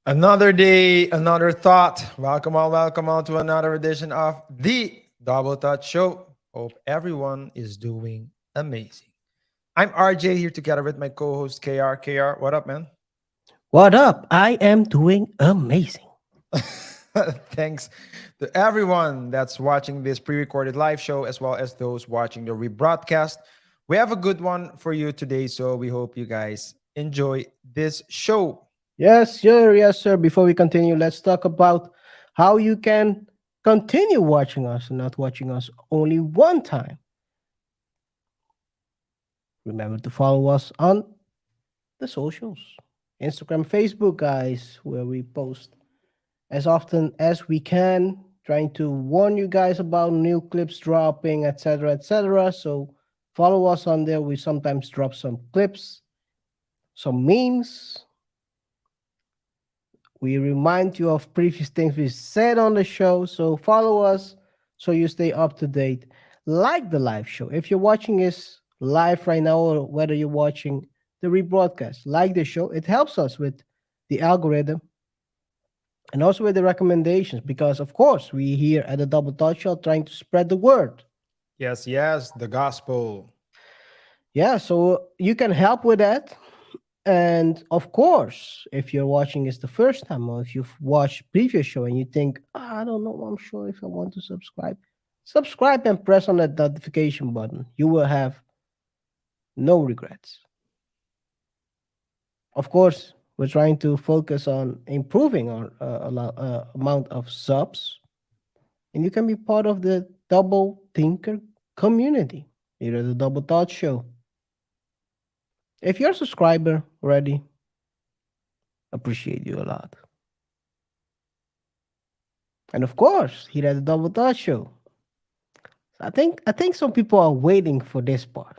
Another day, another thought. Welcome all to another edition of the Double Touch Show. Hope everyone is doing amazing. I'm RJ here together with my co-host KR. KR, what up, man? What up? I am doing amazing. Thanks to everyone that's watching this pre-recorded live show, as well as those watching the rebroadcast. We have a good one for you today, so we hope you guys enjoy this show. Yes, sir. Before we continue, let's talk about how you can continue watching us and not watching us only one time. Remember to follow us on the socials Instagram, Facebook, guys, where we post as often as we can, trying to warn you guys about new clips dropping, etc. So follow us on there. We sometimes drop some clips, some memes. We remind you of previous things we said on the show. So follow us so you stay up to date. Like the live show. If you're watching this live right now, or whether you're watching the rebroadcast, like the show. It helps us with the algorithm and also with the recommendations because, of course, we here at the Double Touch Show trying to spread the word. Yes, the gospel. Yeah, so you can help with that. And of course, if you're watching this the first time or if you've watched previous show and you think, I don't know, I'm sure if I want to subscribe and press on that notification button. You will have no regrets. Of course, we're trying to focus on improving our amount of subs, and you can be part of the Double Thinker community, here at the Double Thought Show. If you're a subscriber already, appreciate you a lot. And of course, here at the Double Thought Show, I think some people are waiting for this part.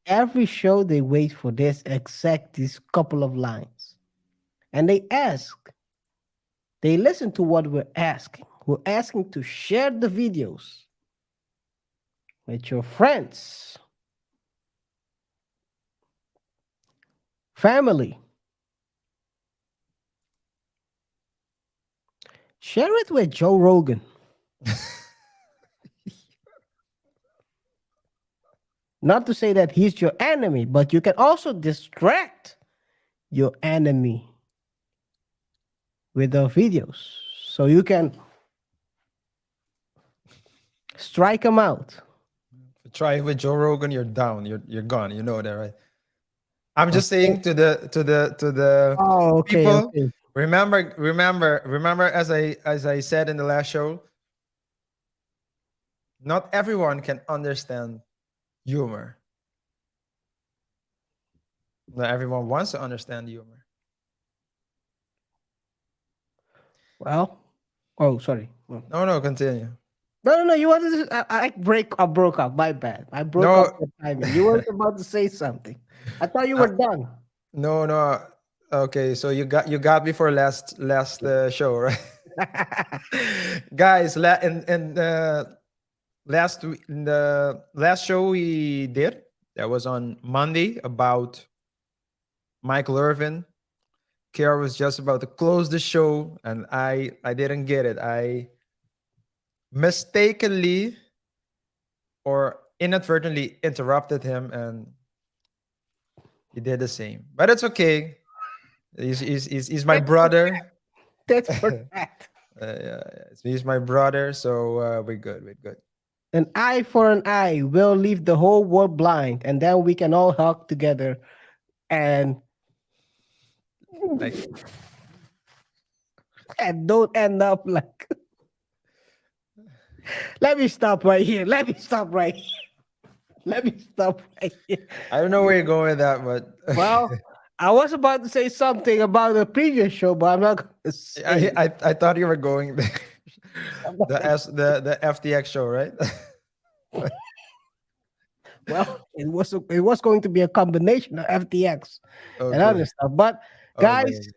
Every show they wait for this exact these couple of lines. And they listen to what we're asking. We're asking to share the videos with your friends, family. Share it with Joe Rogan. Not to say that he's your enemy, but you can also distract your enemy with the videos. So you can strike them out. If you try with Joe Rogan, you're down. You're gone. You know that, right? I'm just Okay. saying to the Oh, okay, people. okay. Remember. As I said in the last show, not everyone can understand humor. Not everyone wants to understand humor. Well, oh, sorry. Well, No, continue. no. You wanted to, I broke up. My bad. I broke up No, the timing. You were about to say something. I thought you uh, were done. no. Okay, so you got me for last show, right? Guys, in the last show we did, that was on Monday, about Michael Irvin. Kara was just about to close the show, and I didn't get it. I mistakenly or inadvertently interrupted him, and he did the same. But it's okay. He's my That's for brother. that's for that. He's my brother, so we're good. We're good. An eye for an eye will leave the whole world blind, and then we can all hug together and Like, and don't end up like. Let me stop right here. Let me stop right here. Let me stop right here. I don't know where you're going with that, but Well, I was about to say something about the previous show, but I'm not going to say. I thought you were going there. I'm not The gonna- the FTX show, right? Well, it was going to be a combination of FTX and Okay. other stuff. But guys, Okay.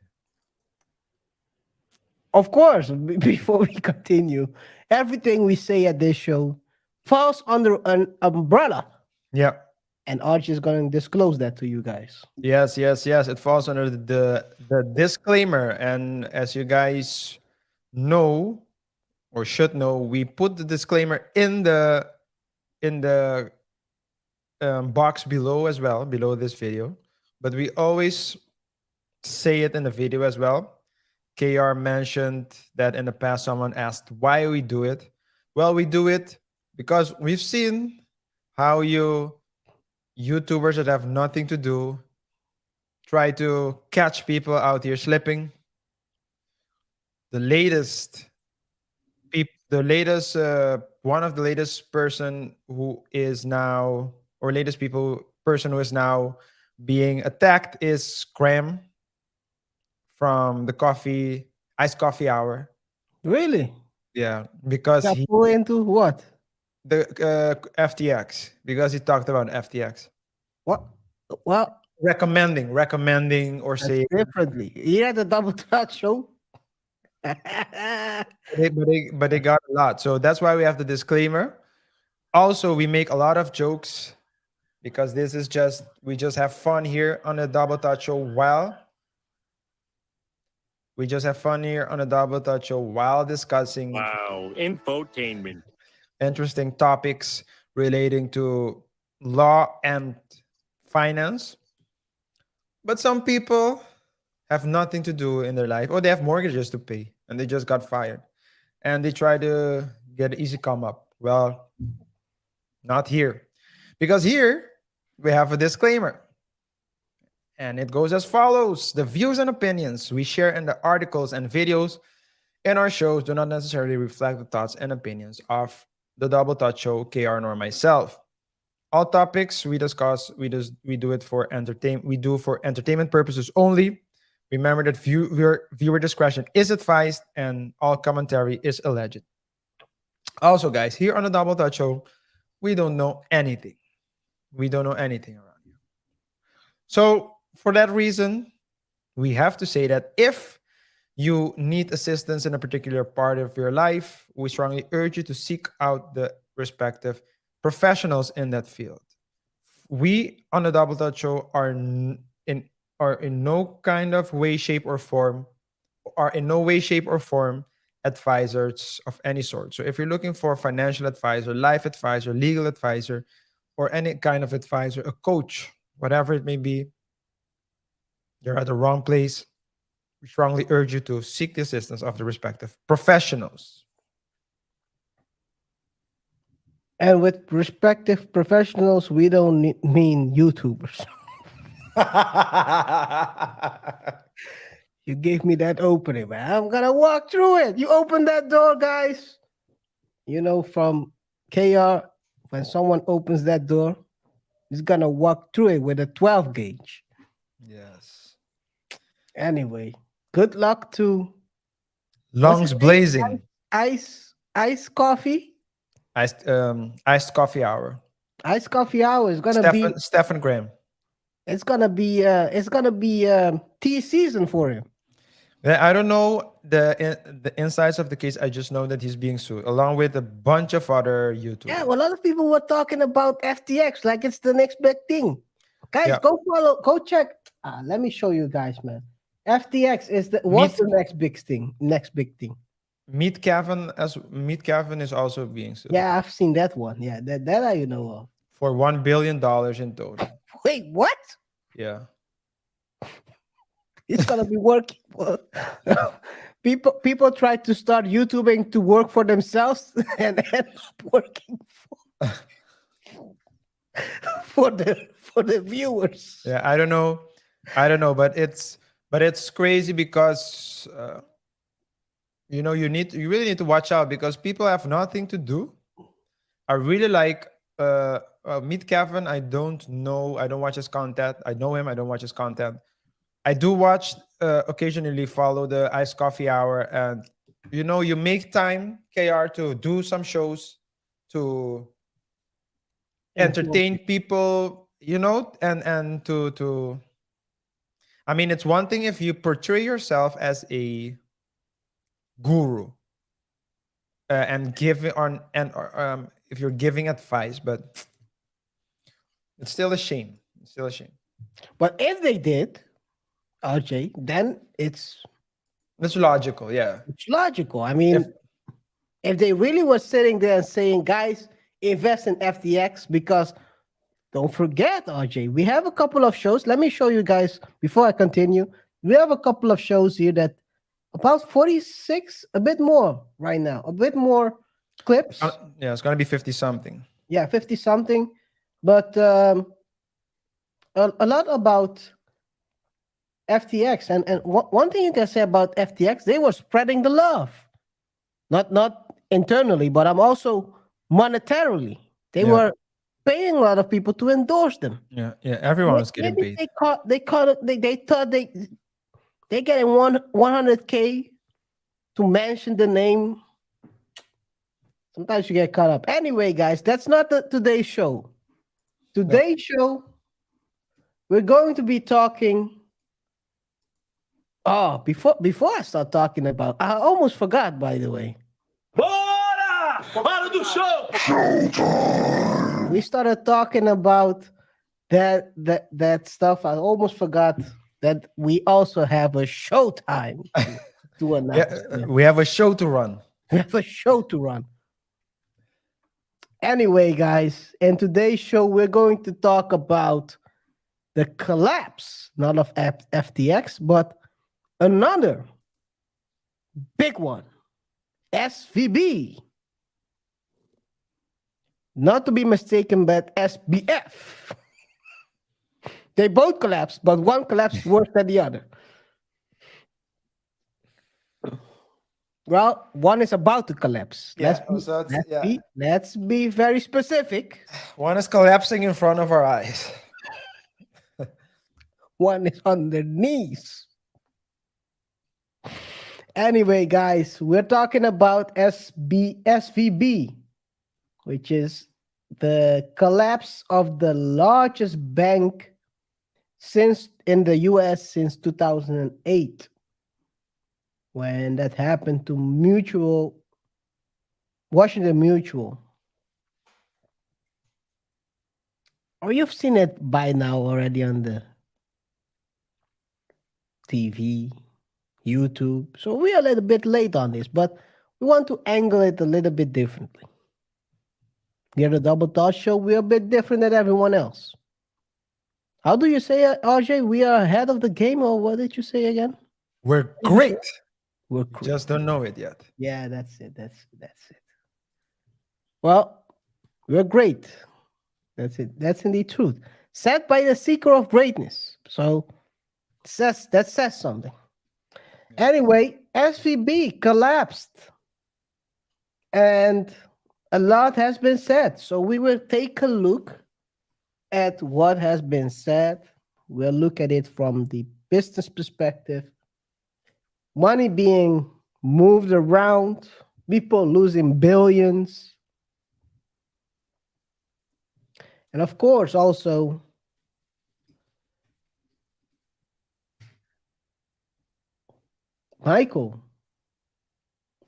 of course, before we continue, everything we say at this show falls under an umbrella Yeah. And Archie is going to disclose that to you guys. Yes, yes, yes. It falls under the disclaimer, and as you guys know or should know, we put the disclaimer in the box below as well, below this video. But we always say it in the video as well. KR mentioned that in the past someone asked why we do it. Well, we do it because we've seen how you YouTubers that have nothing to do try to catch people out here slipping. The latest the latest one of the latest person who is now or latest people person who is now being attacked is Graham from the coffee iced coffee hour. Really? Yeah, because Got he pulled into what? the FTX because he talked about FTX What? Well, recommending or that's saying differently. You had a double touch show. but they got a lot. So that's why we have the disclaimer. Also, we make a lot of jokes because this is just we just have fun here on the Double Touch Show while discussing Wow, infotainment. interesting topics relating to law and finance. But some people have nothing to do in their life, or they have mortgages to pay, and they just got fired, and they try to get an easy come up. Well, not here, because here we have a disclaimer, and it goes as follows: the views and opinions we share in the articles and videos in our shows do not necessarily reflect the thoughts and opinions of the Double Touch Show, KR, nor myself. All topics we discuss, we do it for entertainment purposes only. Remember that viewer discretion is advised, and all commentary is alleged. Also, guys, here on the Double Touch Show, we don't know anything. We don't know anything around here. So, for that reason, we have to say that if you need assistance in a particular part of your life, we strongly urge you to seek out the respective professionals in that field. We on the Double Touch Show are in no kind of way, shape, or form are in no way, shape, or form advisors of any sort. So if you're looking for a financial advisor, life advisor, legal advisor, or any kind of advisor, a coach, whatever it may be, you're at the wrong place. We strongly urge you to seek the assistance of the respective professionals. And with respective professionals, we don't mean YouTubers. You gave me that opening, man. I'm gonna walk through it. You open that door, guys. You know, from KR, when someone opens that door, he's gonna walk through it with a 12 gauge. Yes. Anyway, good luck to what's his Lungs name? blazing. Ice coffee. Iced coffee hour. Ice coffee hour is gonna be Stephen Graham. it's gonna be tea season for him. I don't know the insides of the case. I just know that he's being sued along with a bunch of other YouTubers. Yeah, well, a lot of people were talking about FTX like it's the next big thing. Guys, Yeah. go check. Let me show you guys, man. FTX is what's the next big thing? Next big thing. Meet Kevin is also being sued Yeah, I've seen that one. Yeah, that I know of. for $1 billion in total. Wait, what? Yeah. It's gonna be working. People try to start YouTubing to work for themselves and end up working for the viewers. Yeah, I don't know, but it's crazy because you really need to watch out because people have nothing to do. I really like Meet Kevin. I don't know. I don't watch his content. I know him. I don't watch his content. I do watch occasionally follow the Iced Coffee Hour, and you make time, KR, to do some shows to entertain people, and to I mean, it's one thing if you portray yourself as a guru and give on and if you're giving advice, but It's still a shame. It's still a shame. But if they did, RJ, then it's It's logical. Yeah. logical. I If mean, if they really were sitting there and saying, guys, invest in FTX, because don't forget, RJ, we have a couple of shows. Let me show you guys before I continue. We have a couple of shows here that about 46, a bit more right now, a bit more clips. yeah, it's gonna be 50 something. Yeah, 50 something. But a lot about FTX. And one thing you can say about FTX, they were spreading the love. Not internally, but I'm also monetarily. They Yeah. were paying a lot of people to endorse them. Yeah, yeah. Everyone was getting Maybe paid. they thought they getting 100K to mention the name. Sometimes you get caught up. Anyway, guys, that's not today's show. Today's show, we're going to be talking. Oh, before I start talking about, I almost forgot, by the way. Bora! Hora do show! We started talking about that stuff. I almost forgot that we also have a showtime to announce. Yeah, we have a show to run. We have a show to run. Anyway, guys, in today's show, we're going to talk about the collapse, not of FTX, but another big one, SVB. Not to be mistaken, but SBF. They both collapsed, but one collapsed worse than the other. Well, one is about to collapse. Yeah, so it's- Let's be very specific. One is collapsing in front of our eyes. One is on their knees. Anyway, guys, we're talking about SVB, which is the collapse of the largest bank since in the US since 2008, when that happened to Washington Mutual. Or you've seen it by now already on the TV, YouTube. So we are a little bit late on this, but we want to angle it a little bit differently. Here at the Double Thought Show, we're a bit different than everyone else. How do you say it, RJ? We are ahead of the game, or what did you say again? We're great. We're Just don't know it yet. Yeah, that's it. That's it. Well, we're great. That's it. That's indeed truth. Set by the seeker of greatness. So that says something. Anyway, SVB collapsed. And a lot has been said. So we will take a look at what has been said. We'll look at it from the business perspective. Money being moved around, people losing billions. And of course, also, Michael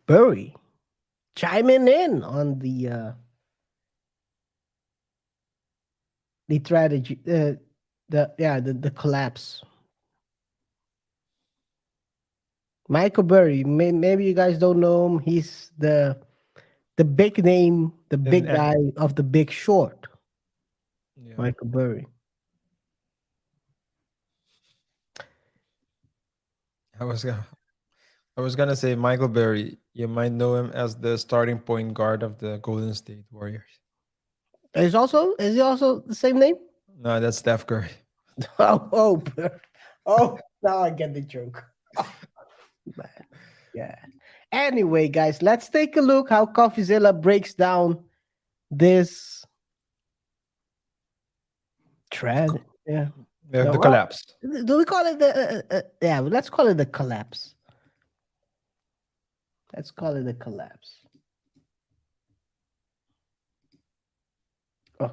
Burry chiming in on the strategy, the collapse. Michael Burry, maybe you guys don't know him. He's the big name, the big guy of The Big Short. Yeah. Michael Burry. I was gonna say Michael Berry. You might know him as the starting point guard of the Golden State Warriors. Is he also the same name? No, that's Steph Curry. Oh, now I get the joke. Man. Yeah. Anyway, guys, let's take a look how Coffeezilla breaks down this trend. Yeah. The collapse. Do we call it the? Yeah, let's call it the collapse. Let's call it the collapse. Oh.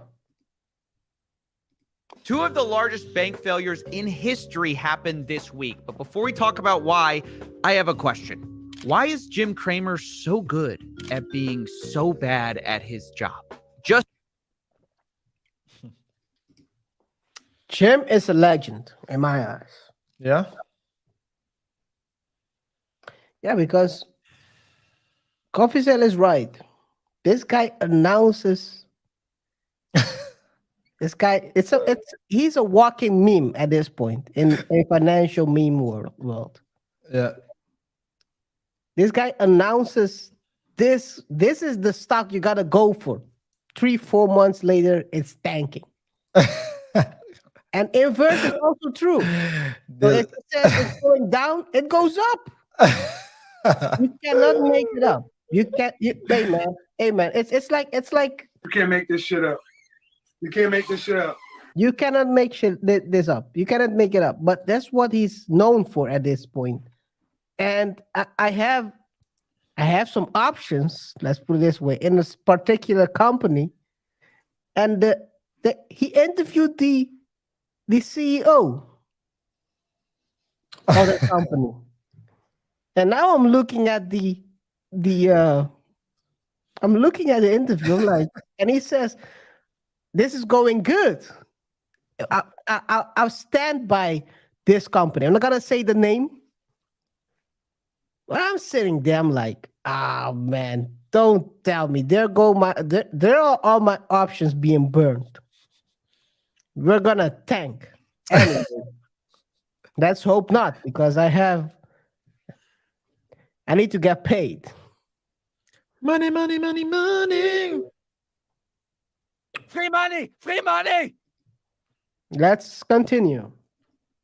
Two of the largest bank failures in history happened this week. But before we talk about why, I have a question. Why is Jim Cramer so good at being so bad at his job? Jim is a legend in my eyes. Yeah. Yeah, because Coffeezilla is right. This guy announces. This guy, he's a walking meme at this point in a financial meme world. Yeah. This guy announces this is the stock you gotta go for. 3-4 months later, it's tanking. And inverse is also true. So if it says it's going down, it goes up. You cannot make it up. You can't. Hey man. It's like You can't make this shit up. You can't make this shit up. you cannot make this up. You cannot make it up. But that's what he's known for at this point. And I have some options. Let's put it this way: in this particular company, and he interviewed the CEO of the company. And now I'm looking at the interview, like, and he says, "This is going good. I'll stand by this company. I'm not gonna say the name." But I'm sitting there, I'm like, "Oh man, don't tell me there are all my options being burned. We're gonna tank." Anyway, let's hope not, because I need to get paid. Money, money, money, money. Free money! Free money! Let's continue.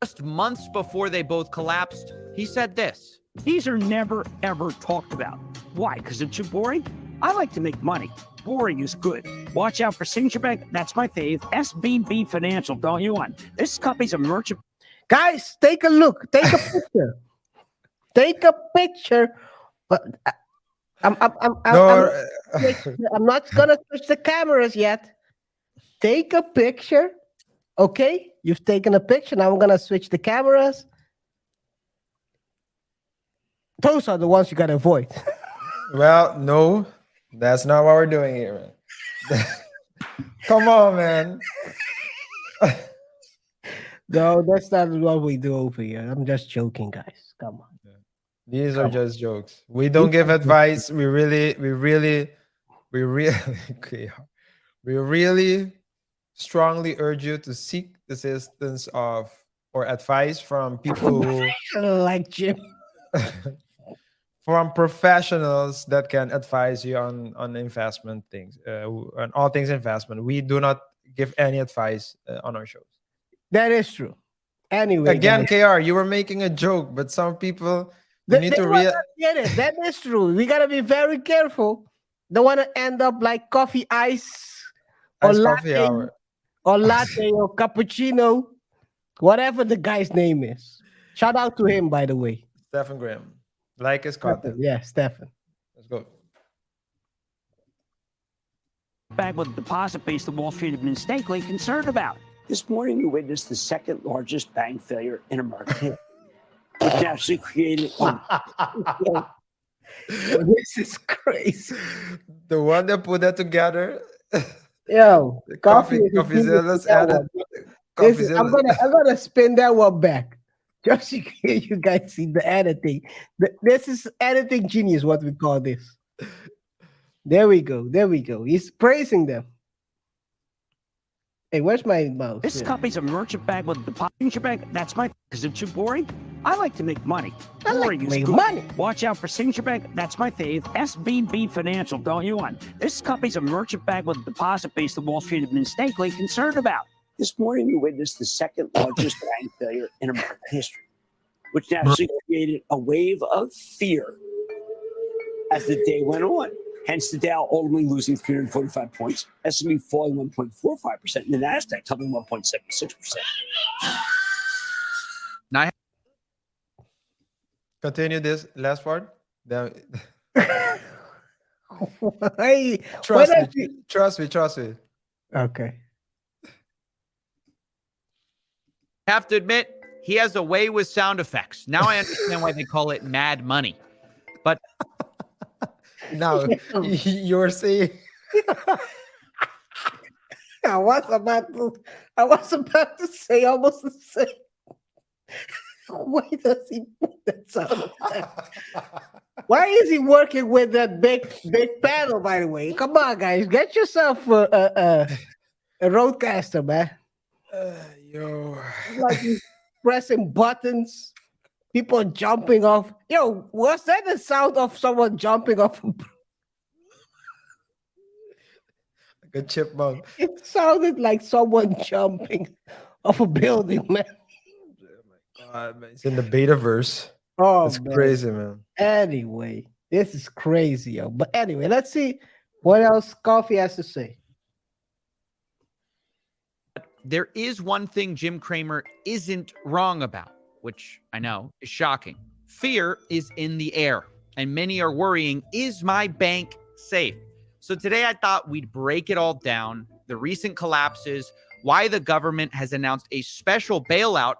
Just months before they both collapsed, he said this. These are never, ever talked about. Why? Because it's too boring? I like to make money. Boring is good. Watch out for Signature Bank. That's my fave. SVB Financial. Don't you want? This company's a merchant. Guys, take a look. Take a picture. Take a picture. But I'm not gonna switch the cameras yet. Take a picture. Okay, you've taken a picture. Now I'm gonna switch the cameras. Those are the ones you gotta avoid. Well, no, that's not what we're doing here, man. Come on, man. No, that's not what we do over here. I'm just joking, guys. Come on. These are just jokes. We don't give advice. We really okay, we really strongly urge you to seek the assistance of or advice from people who Like Jim. from professionals that can advise you on investment things, on all things investment. We do not give any advice on our shows. That is true. Anyway, Again, guys, KR, you were making a joke, but some people you need they to wanna get it. That is true. We gotta be very careful. Don't want to end up like coffee ice or Iced coffee latte hour. or latte or cappuccino, whatever the guy's name is. Shout out to him, by the way. Stephen Graham. Like his content. Yeah, Stefan. Let's go. Bank with a deposit base that Wall Street had been mistakenly concerned about. This morning, we witnessed the second largest bank failure in American history, which actually created. This is crazy. The one that put that together. Yo, Coffeezilla's added. I'm gonna spin that one back. Just so you guys see the editing. This is editing genius, what we call this. There we go. He's praising them. Hey, where's my mouse? This company's a merchant bank with a deposit bank. That's my. Is it too boring? I like to make money. I like Boring to is make good. money. Watch out for Signature Bank. That's my fave. SVB Financial. Don't you want? This company's a merchant bank with a deposit base that Wall Street had been mistakenly concerned about. This morning, we witnessed the second largest bank failure in American history, which actually created a wave of fear as the day went on. Hence, the Dow ultimately losing 345 points, S&P falling 1.45%, and the Nasdaq tumbling 1.76%. Now, Continue this last part. Then Hey, trust what me. Trust me. Okay. I have to admit, he has a way with sound effects. Now I understand why they call it Mad Money. But Now you're saying I was about to say almost the same. Why does he put that sound effect? Why is he working with that big panel? By the way, come on, guys, get yourself a roadcaster, man. Yo. It's like he's pressing buttons. People jumping off. Yo, was that the sound of someone jumping off? Like a chipmunk. It sounded like someone jumping off a building, man. God, man. It's in the betaverse. Oh, It's man. crazy, man. Anyway, this is crazy, yo. But anyway, let's see what else Coffee has to say. There is one thing Jim Cramer isn't wrong about, which I know is shocking. Fear is in the air, and many are worrying, is my bank safe? So today I thought we'd break it all down, the recent collapses, why the government has announced a special bailout,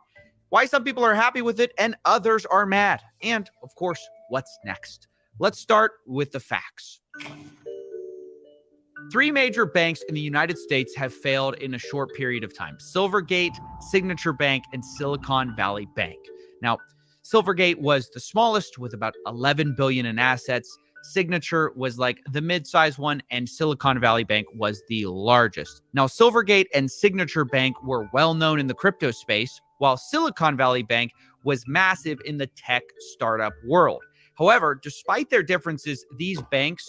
why some people are happy with it and others are mad, and of course, what's next. Let's start with the facts. 3 major banks in the United States have failed in a short period of time: Silvergate, Signature Bank, and Silicon Valley Bank. Now, Silvergate was the smallest with about $11 billion in assets. Signature was like the mid-sized one, and Silicon Valley Bank was the largest. Now, Silvergate and Signature Bank were well known in the crypto space, while Silicon Valley Bank was massive in the tech startup world. However, despite their differences, these banks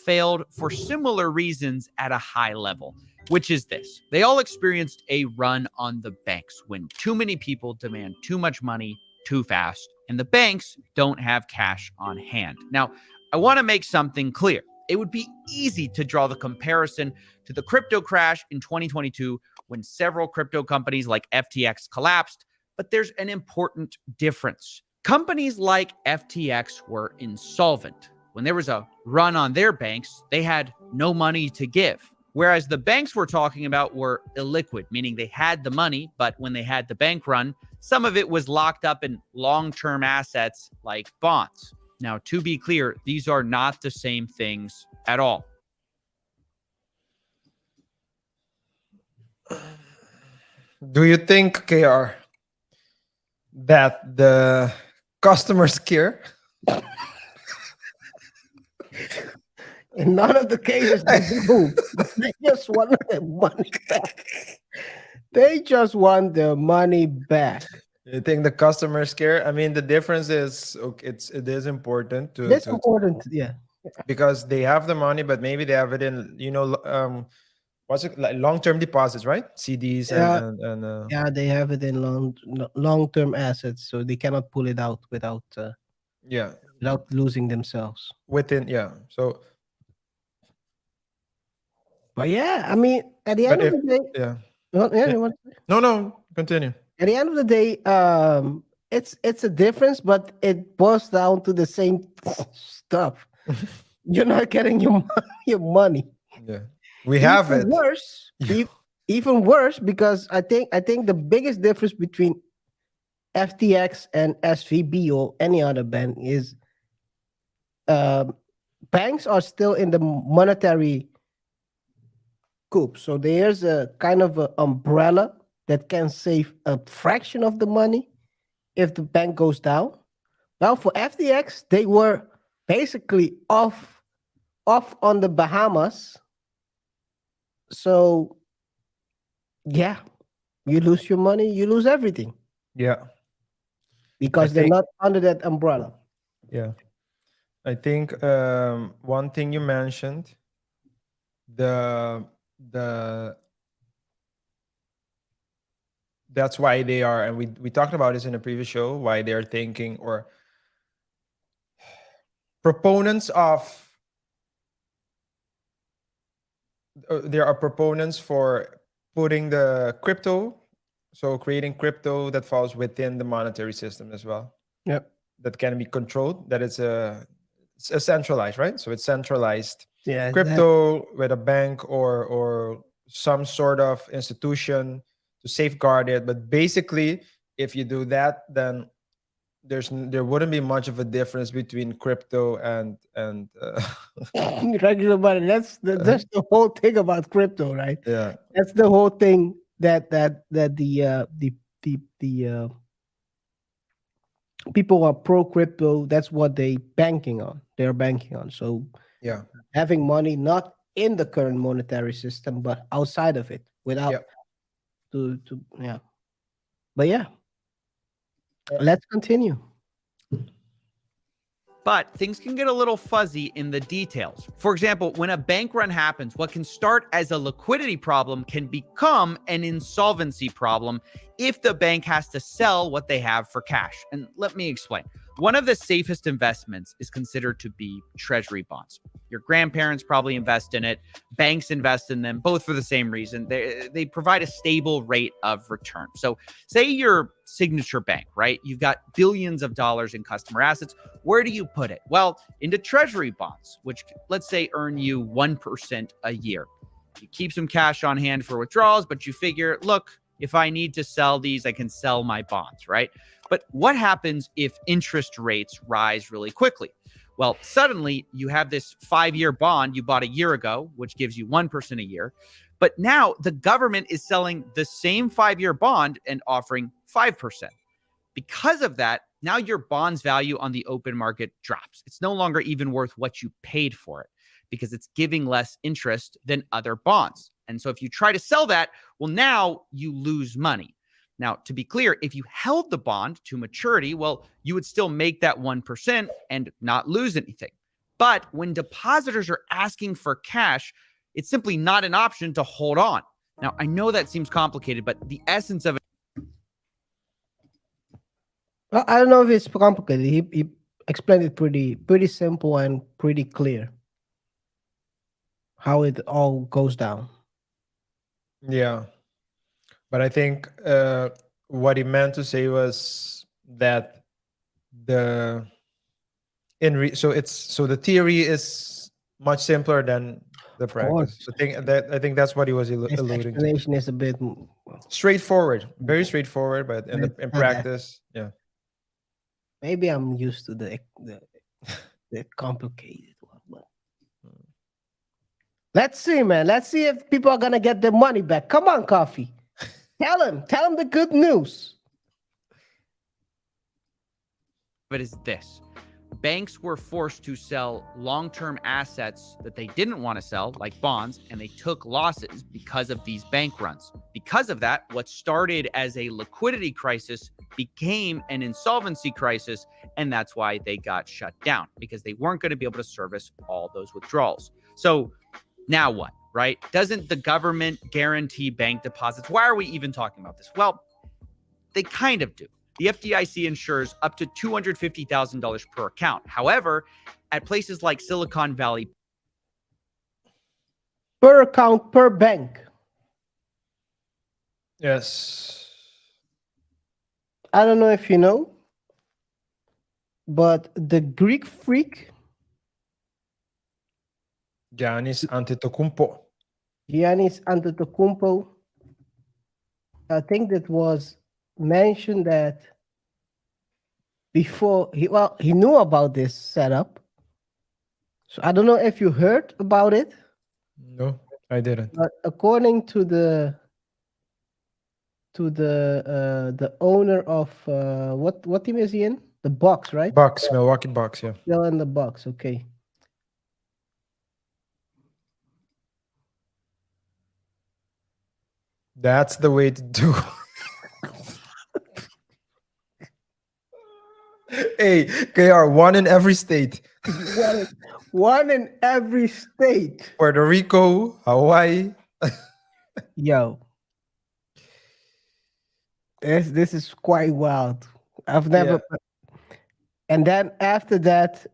failed for similar reasons at a high level, which is this: they all experienced a run on the banks when too many people demand too much money too fast, and the banks don't have cash on hand. Now, I want to make something clear. It would be easy to draw the comparison to the crypto crash in 2022 when several crypto companies like FTX collapsed, but there's an important difference. Companies like FTX were insolvent. When there was a run on their banks, they had no money to give. Whereas the banks we're talking about were illiquid, meaning they had the money, but when they had the bank run, some of it was locked up in long-term assets like bonds. Now, to be clear, these are not the same things at all. Do you think, KR, that the customers care? In none of the cases they do. They just want their money back. They just want their money back. You think the customers care? I mean, the difference is, okay, it is important to, It's important, yeah. because they have the money, but maybe they have it in, what's it like, long-term deposits, right? CDs Yeah. and Yeah, they have it in long-term assets, so they cannot pull it out without yeah, losing themselves. within, yeah. So, But yeah, I mean, at the end but of if, the day, yeah, well, yeah, Yeah. you want- no, continue. at the end of the day, it's a difference, but it boils down to the same stuff. You're not getting your money. Yeah, we have Even it. worse, even worse, because I think the biggest difference between FTX and SVB or any other bank is banks are still in the monetary coop. So there's a kind of an umbrella that can save a fraction of the money if the bank goes down. Well, for FTX, they were basically off on the Bahamas. So yeah, you lose your money, you lose everything Yeah, because they're think- not under that umbrella. yeah. I think one thing you mentioned, the that's why they are, and we talked about this in a previous show, why they are thinking, or proponents of there are proponents for putting the crypto, so creating crypto that falls within the monetary system as well, Yep. that can be controlled, that it's a centralized, right? So it's centralized Yeah. crypto with a bank or some sort of institution to safeguard it. But basically, if you do that, then there wouldn't be much of a difference between crypto and regular money. That's the whole thing about crypto, right? yeah, That's the whole thing that the people who are pro crypto. That's what they banking on. They're banking on. So yeah, having money not in the current monetary system, but outside of it, without yeah. to yeah. But yeah, let's continue. But things can get a little fuzzy in the details. For example, when a bank run happens, what can start as a liquidity problem can become an insolvency problem if the bank has to sell what they have for cash. And let me explain. One of the safest investments is considered to be treasury bonds. Your grandparents probably invest in it. Banks invest in them, both for the same reason. They provide a stable rate of return. So say your Signature Bank, right? You've got billions of dollars in customer assets. Where do you put it? Well, into treasury bonds, which let's say earn you 1% a year. You keep some cash on hand for withdrawals, but you figure, look, if I need to sell these, I can sell my bonds, right? But what happens if interest rates rise really quickly? Well, suddenly you have this 5-year bond you bought a year ago, which gives you 1% a year. But now the government is selling the same 5-year bond and offering 5%. Because of that, now your bond's value on the open market drops. It's no longer even worth what you paid for it because it's giving less interest than other bonds. And so if you try to sell that, well, now you lose money. Now, to be clear, if you held the bond to maturity, well, you would still make that 1% and not lose anything. But when depositors are asking for cash, it's simply not an option to hold on. Now, I know that seems complicated, but the essence of it. Well, I don't know if it's complicated. He explained it pretty simple and pretty clear how it all goes down. Yeah, but I think what he meant to say was that the so the theory is much simpler than the practice. course. The thing that I think that's what he was This alluding to. explanation is a bit Straightforward, very straightforward, but in Let's in add that. practice, yeah. maybe I'm used to the complicated one. But let's see, man. Let's see if people are gonna get their money back. Come on, Coffee. Tell them the good news. It is this. Banks were forced to sell long-term assets that they didn't want to sell, like bonds, and they took losses because of these bank runs. Because of that, what started as a liquidity crisis became an insolvency crisis, and that's why they got shut down, because they weren't going to be able to service all those withdrawals. So now what, right? Doesn't the government guarantee bank deposits? Why are we even talking about this? Well, they kind of do. The FDIC insures up to $250,000 per account. However, at places like Silicon Valley, Per account, per bank. Yes. I don't know if you know, but the Greek freak Giannis Antetokounmpo. Giannis Antetokounmpo, I think that was mentioned that before he knew about this setup. So I don't know if you heard about it, No, I didn't. but according to the owner of what team is he in? The Bucks, right? Bucks, Milwaukee Bucks, yeah. Still in the Bucks, okay. That's the way to do. Hey, KaiR, one in every state. One in every state. Puerto Rico, Hawaii. Yo, this is quite wild. I've never. And then after that,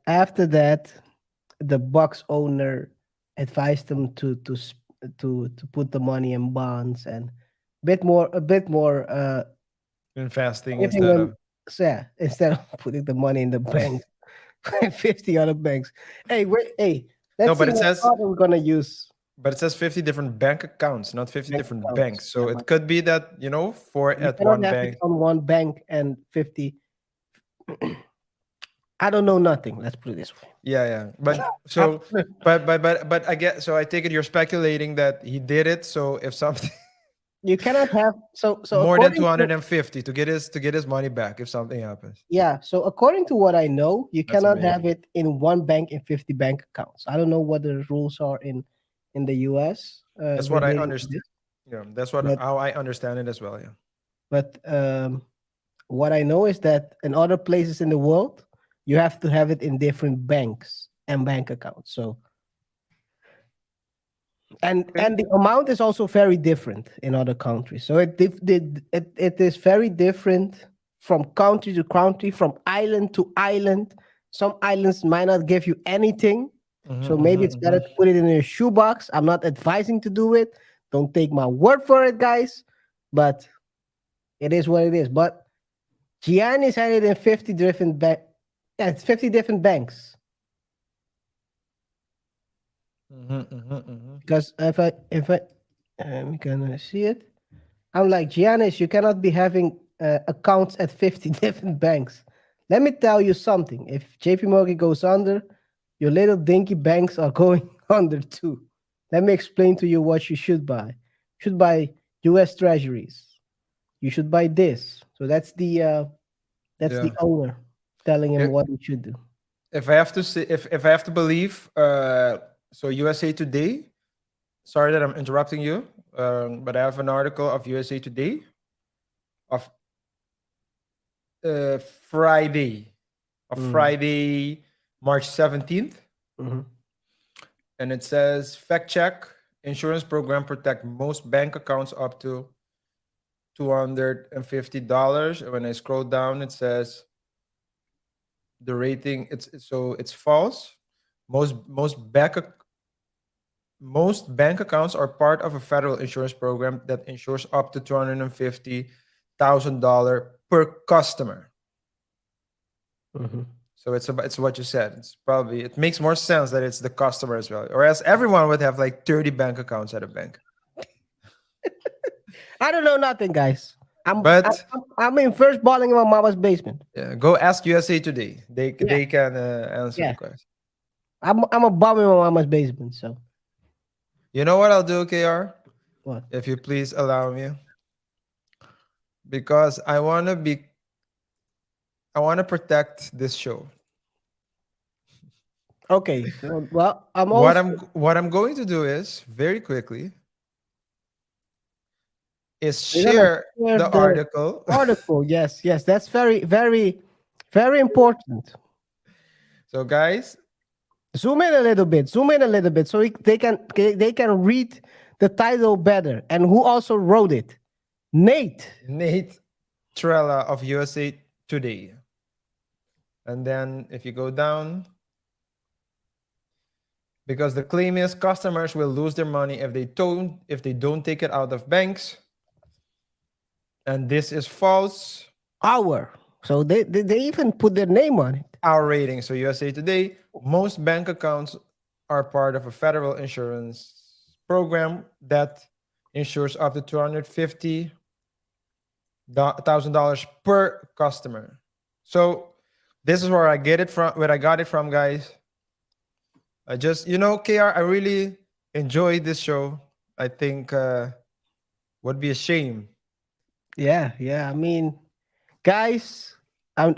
the Bucks owner advised them to put the money in bonds and a bit more Investing giving instead them, of so yeah, instead of putting the money in the bank, 50 other banks. Hey, wait, hey, let's No, but see it what says- card we're gonna use. but it says 50 different bank accounts, not 50 Bank different accounts, banks. So yeah, it but- could be that, four You at cannot one have bank. it on one bank and 50 I don't know nothing. Let's put it this way. Yeah. But so, but I get. So I take it you're speculating that he did it. So if something You cannot have so more than according to, 250 to get his money back if something happens. yeah. So according to what I know, you That's cannot have amazing. it in one bank in 50 bank accounts. I don't know what the rules are in the US. That's what I relating to understand. this, Yeah, that's what but how I understand it as well. Yeah. but what I know is that in other places in the world, you have to have it in different banks and bank accounts. So and the amount is also very different in other countries. So it is very different from country to country, from island to island. Some islands might not give you anything, so maybe it's better to put it in a shoebox. I'm not advising to do it. Don't take my word for it, guys. But it is what it is. But Giannis had it in 50 different yeah, it's 50 different banks. Because if I I'm gonna see it, I'm like, Giannis, you cannot be having accounts at 50 different banks. Let me tell you something. If JP Morgan goes under, your little dinky banks are going under too. Let me explain to you what you should buy. You should buy US Treasuries. You should buy this. So that's the Yeah. owner telling him If, what he should do. if I have to say, if I have to believe, so USA Today. Sorry that I'm interrupting you, but I have an article of USA Today of Friday, Friday, March 17th. Mhm. And it says fact check insurance program protect most bank accounts up to $250. And when I scroll down, it says the rating it's false. Most bank accounts are part of a federal insurance program that insures up to $250,000 per customer. Mhm. So it's what you said. It makes more sense that it's the customer as well. Or else everyone would have like 30 bank accounts at a bank. I don't know nothing, guys. But I'm in first balling in my mama's basement. yeah, go ask USA Today. They Yeah. they can answer Yeah. the question. I'm a bum in my mama's basement. So You know what I'll do, KR? what? If you please allow me. Because I want to protect this show. Okay. Well, I'm What also I'm going to do is very quickly is we're gonna share share the the article. article. Yes, yes, that's very, very, very important. So guys, Zoom in a little bit. Zoom in a little bit, so they can read the title better. And who also wrote it? Nate. Nate Trella of USA Today. And then if you go down, because the claim is customers will lose their money if they don't take it out of banks. And this is false. Our. So they even put their name on it. Our rating. So USA Today, most bank accounts are part of a federal insurance program that insures up to $250,000 per customer. So this is where I get it from. Where I got it from, guys. I just, KR, I really enjoyed this show. I think would be a shame. Yeah, yeah. I mean, guys,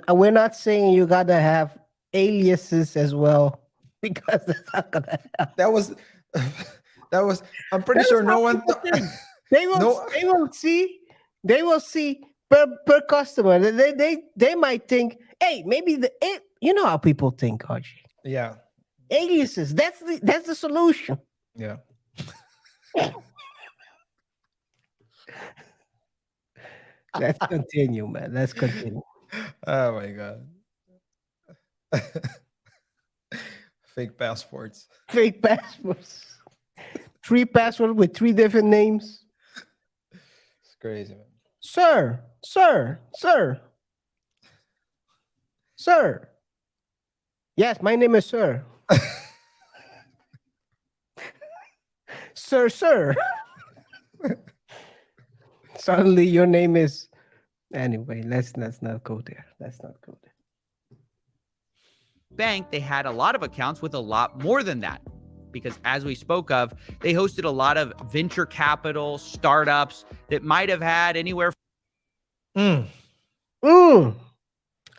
we're not saying you gotta have aliases as well because that's not gonna help. That was I'm pretty That sure is no how one people think. They will no they will see per customer. They might think, hey, maybe you know how people think, Archie. yeah. Aliases. That's the solution. Yeah. Let's continue, man. Let's continue. Oh my god. Fake passports. Fake passports. 3 passwords with 3 different names. It's crazy, man. Sir. Yes, my name is Sir. Sir. Suddenly your name is. Anyway, let's not go there. Let's not go there. bank, they had a lot of accounts with a lot more than that. Because as we spoke of, they hosted a lot of venture capital startups that might have had anywhere. Mm.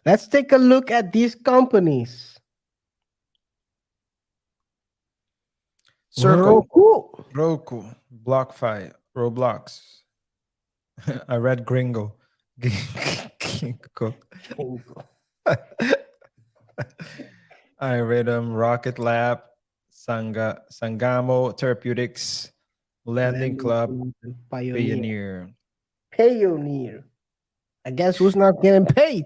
Let's take a look at these companies. Circle, Roku. Roku, BlockFi, Roblox. I read Gringo. Gringo. I read Rocket Lab, Sangamo Therapeutics, Landing Club, Pioneer. Pioneer. I guess who's not getting paid?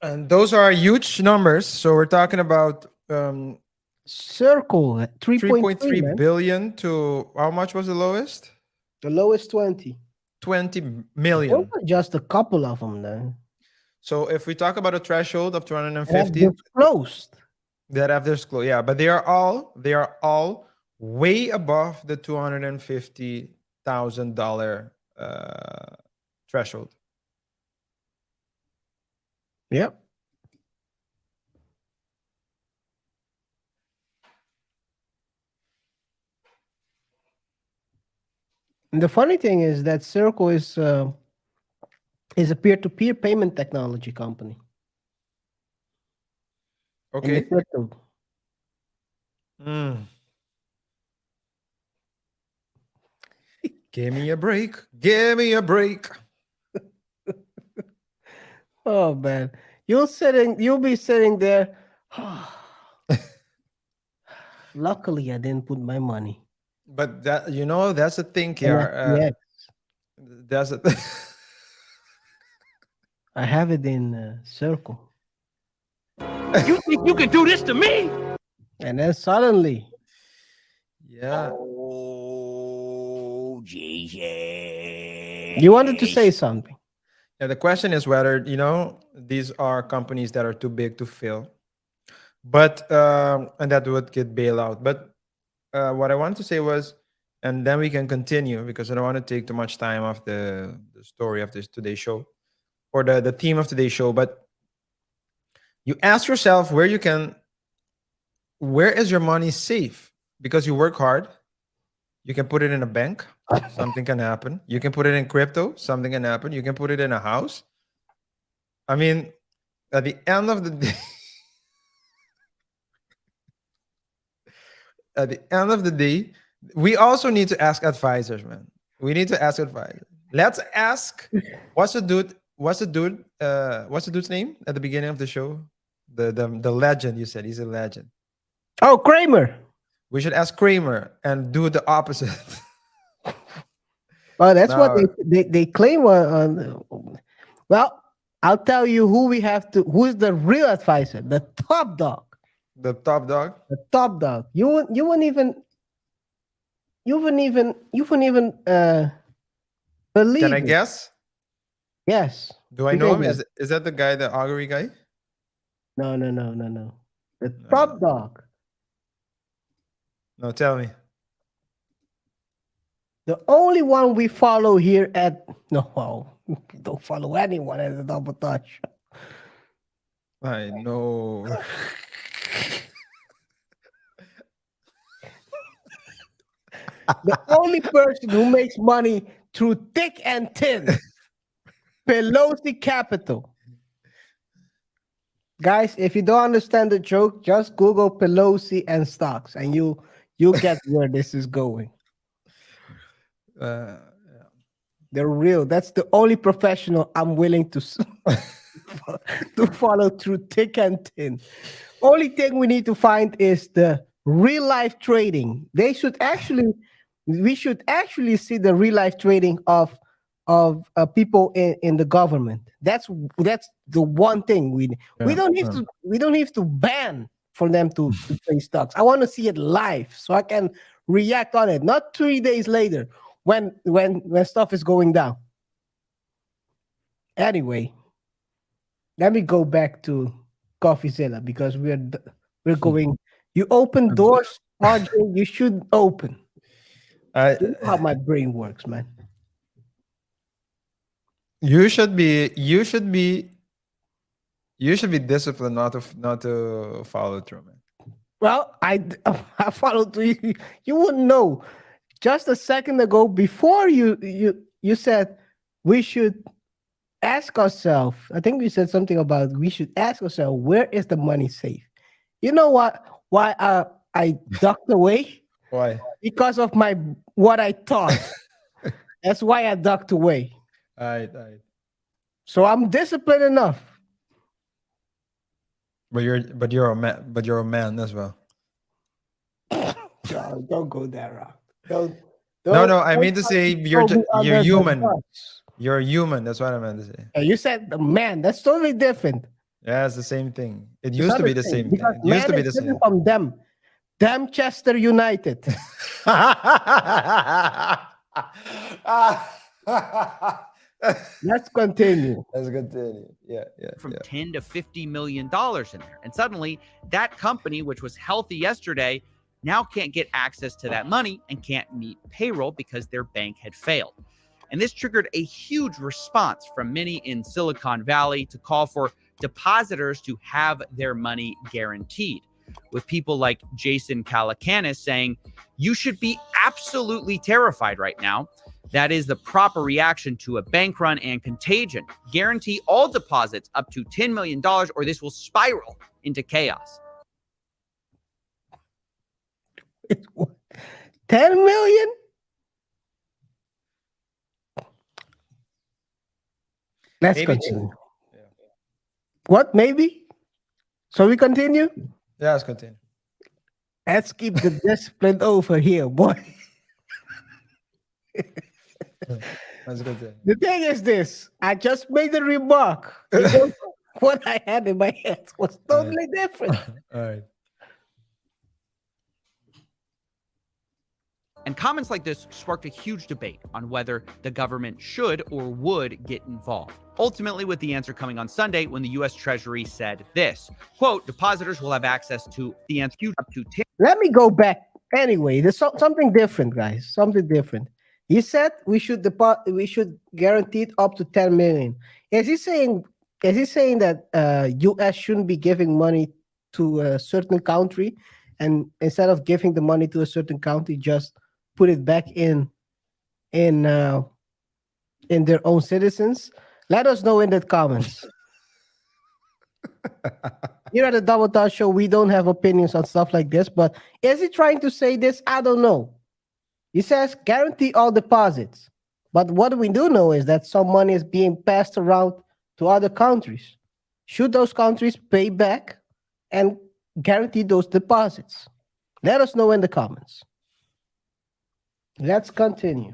And those are huge numbers. So we're talking about Circle 3.3 3.3 billion to how much was the lowest? The lowest 20. 20 Those million. are just a couple of them then. So if we talk about a threshold of That 250 disclosed. that have disclosed, yeah, but they are all way above the $250,000 threshold. Yep. And the funny thing is that Circle is a peer-to-peer payment technology company. In the Okay. crypto. Mm. Give me a break. Give me a break. Oh man, you'll be sitting there. Luckily, I didn't put my money. But that that's the thing in here. FTX. That's a I have it in Circle, You think you can do this to me? and then suddenly, yeah. Oh, Jesus. you wanted to say something. Yeah, the question is whether these are companies that are too big to fail, but and that would get bailout. But what I wanted to say was, and then we can continue because I don't want to take too much time off the story of this today's show or the theme of today's show. But you ask yourself where is your money safe? Because you work hard, you can put it in a bank, something can happen. You can put it in crypto, something can happen. You can put it in a house. I mean, at the end of the day, we also need to ask advisors, man. We need to ask advisors. Let's ask what's the dude's name at the beginning of the show? The legend, you said he's a legend. Oh, Kramer. We should ask Kramer and do the opposite. Well, that's what No. they claim on. Well, I'll tell you who's the real advisor, the top dog. The top dog. The top dog. You wouldn't even believe Can I it. guess? Yes. Do I You know can him? guess. Is that the guy, the augury guy? No. The top dog. No, tell me. The only one we follow here at don't follow anyone at the Double Touch. I know. The only person who makes money through thick and thin. Pelosi Capital. Guys, if you don't understand the joke, just Google Pelosi and stocks and you get where this is going. Uh, They're real. That's the only professional I'm willing to to follow through thick and thin. Only thing we need to find is the real life trading. We should actually see the real life trading of people in the government. That's the one thing we don't need to ban for them to trade stocks. I want to see it live so I can react on it, not 3 days later when stuff is going down. Anyway, let me go back to Coffeezilla because we're going. You open doors, RJ. You should open. You know how my brain works, man. You should be You should be disciplined not to follow through, man. Well, I followed you. You wouldn't know. Just a second ago, before you said we should ask ourselves. I think we said something about we should ask ourselves, where is the money safe? You know what? Why I ducked away? Why? Because of what I thought. That's why I ducked away. All right. So I'm disciplined enough. But you're a man. But you're a man as well. Don't go that route. Don't. No. I mean to say you're human. Bus. You're human. That's what I meant to say. You said man. That's totally different. Yeah, it's the same thing. It It's used to not be the the same, same thing. because It used to man be the is same. different from them. Chester United. Let's continue. Let's continue. Yeah. From 10 to 50 million dollars in there. And suddenly that company, which was healthy yesterday, now can't get access to that money and can't meet payroll because their bank had failed. And this triggered a huge response from many in Silicon Valley to call for depositors to have their money guaranteed, with people like Jason Calacanis saying, you should be absolutely terrified right now. That is the proper reaction to a bank run and contagion. Guarantee all deposits up to $10 million or this will spiral into chaos. 10 million? Let's Maybe continue. two. Yeah. What? Maybe? So we continue? Yeah, let's continue. Let's keep the discipline over here, boy. Let's continue. The thing is this. I just made a remark. You know, what I had in my head was totally different. All right. And comments like this sparked a huge debate on whether the government should or would get involved. Ultimately, with the answer coming on Sunday when the U.S. Treasury said this, quote, depositors will have access to the answer up to 10. Let me go back. Anyway, there's something different, guys. Something different. He said we should guarantee it up to 10 million. Is he saying that U.S. shouldn't be giving money to a certain country, and instead of giving the money to a certain country, just put it back in their own citizens? Let us know in the comments. Here at the Double Touch Show, we don't have opinions on stuff like this, but is he trying to say this? I don't know. He says guarantee all deposits. But what we do know is that some money is being passed around to other countries. Should those countries pay back and guarantee those deposits? Let us know in the comments. Let's continue.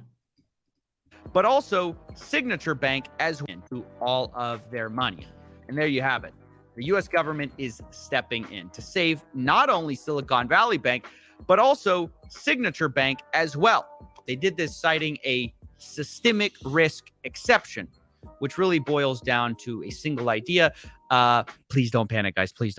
But also Signature Bank as well to all of their money. And there you have it. The U.S. government is stepping in to save not only Silicon Valley Bank, but also Signature Bank as well. They did this citing a systemic risk exception, which really boils down to a single idea. Please don't panic, guys. Please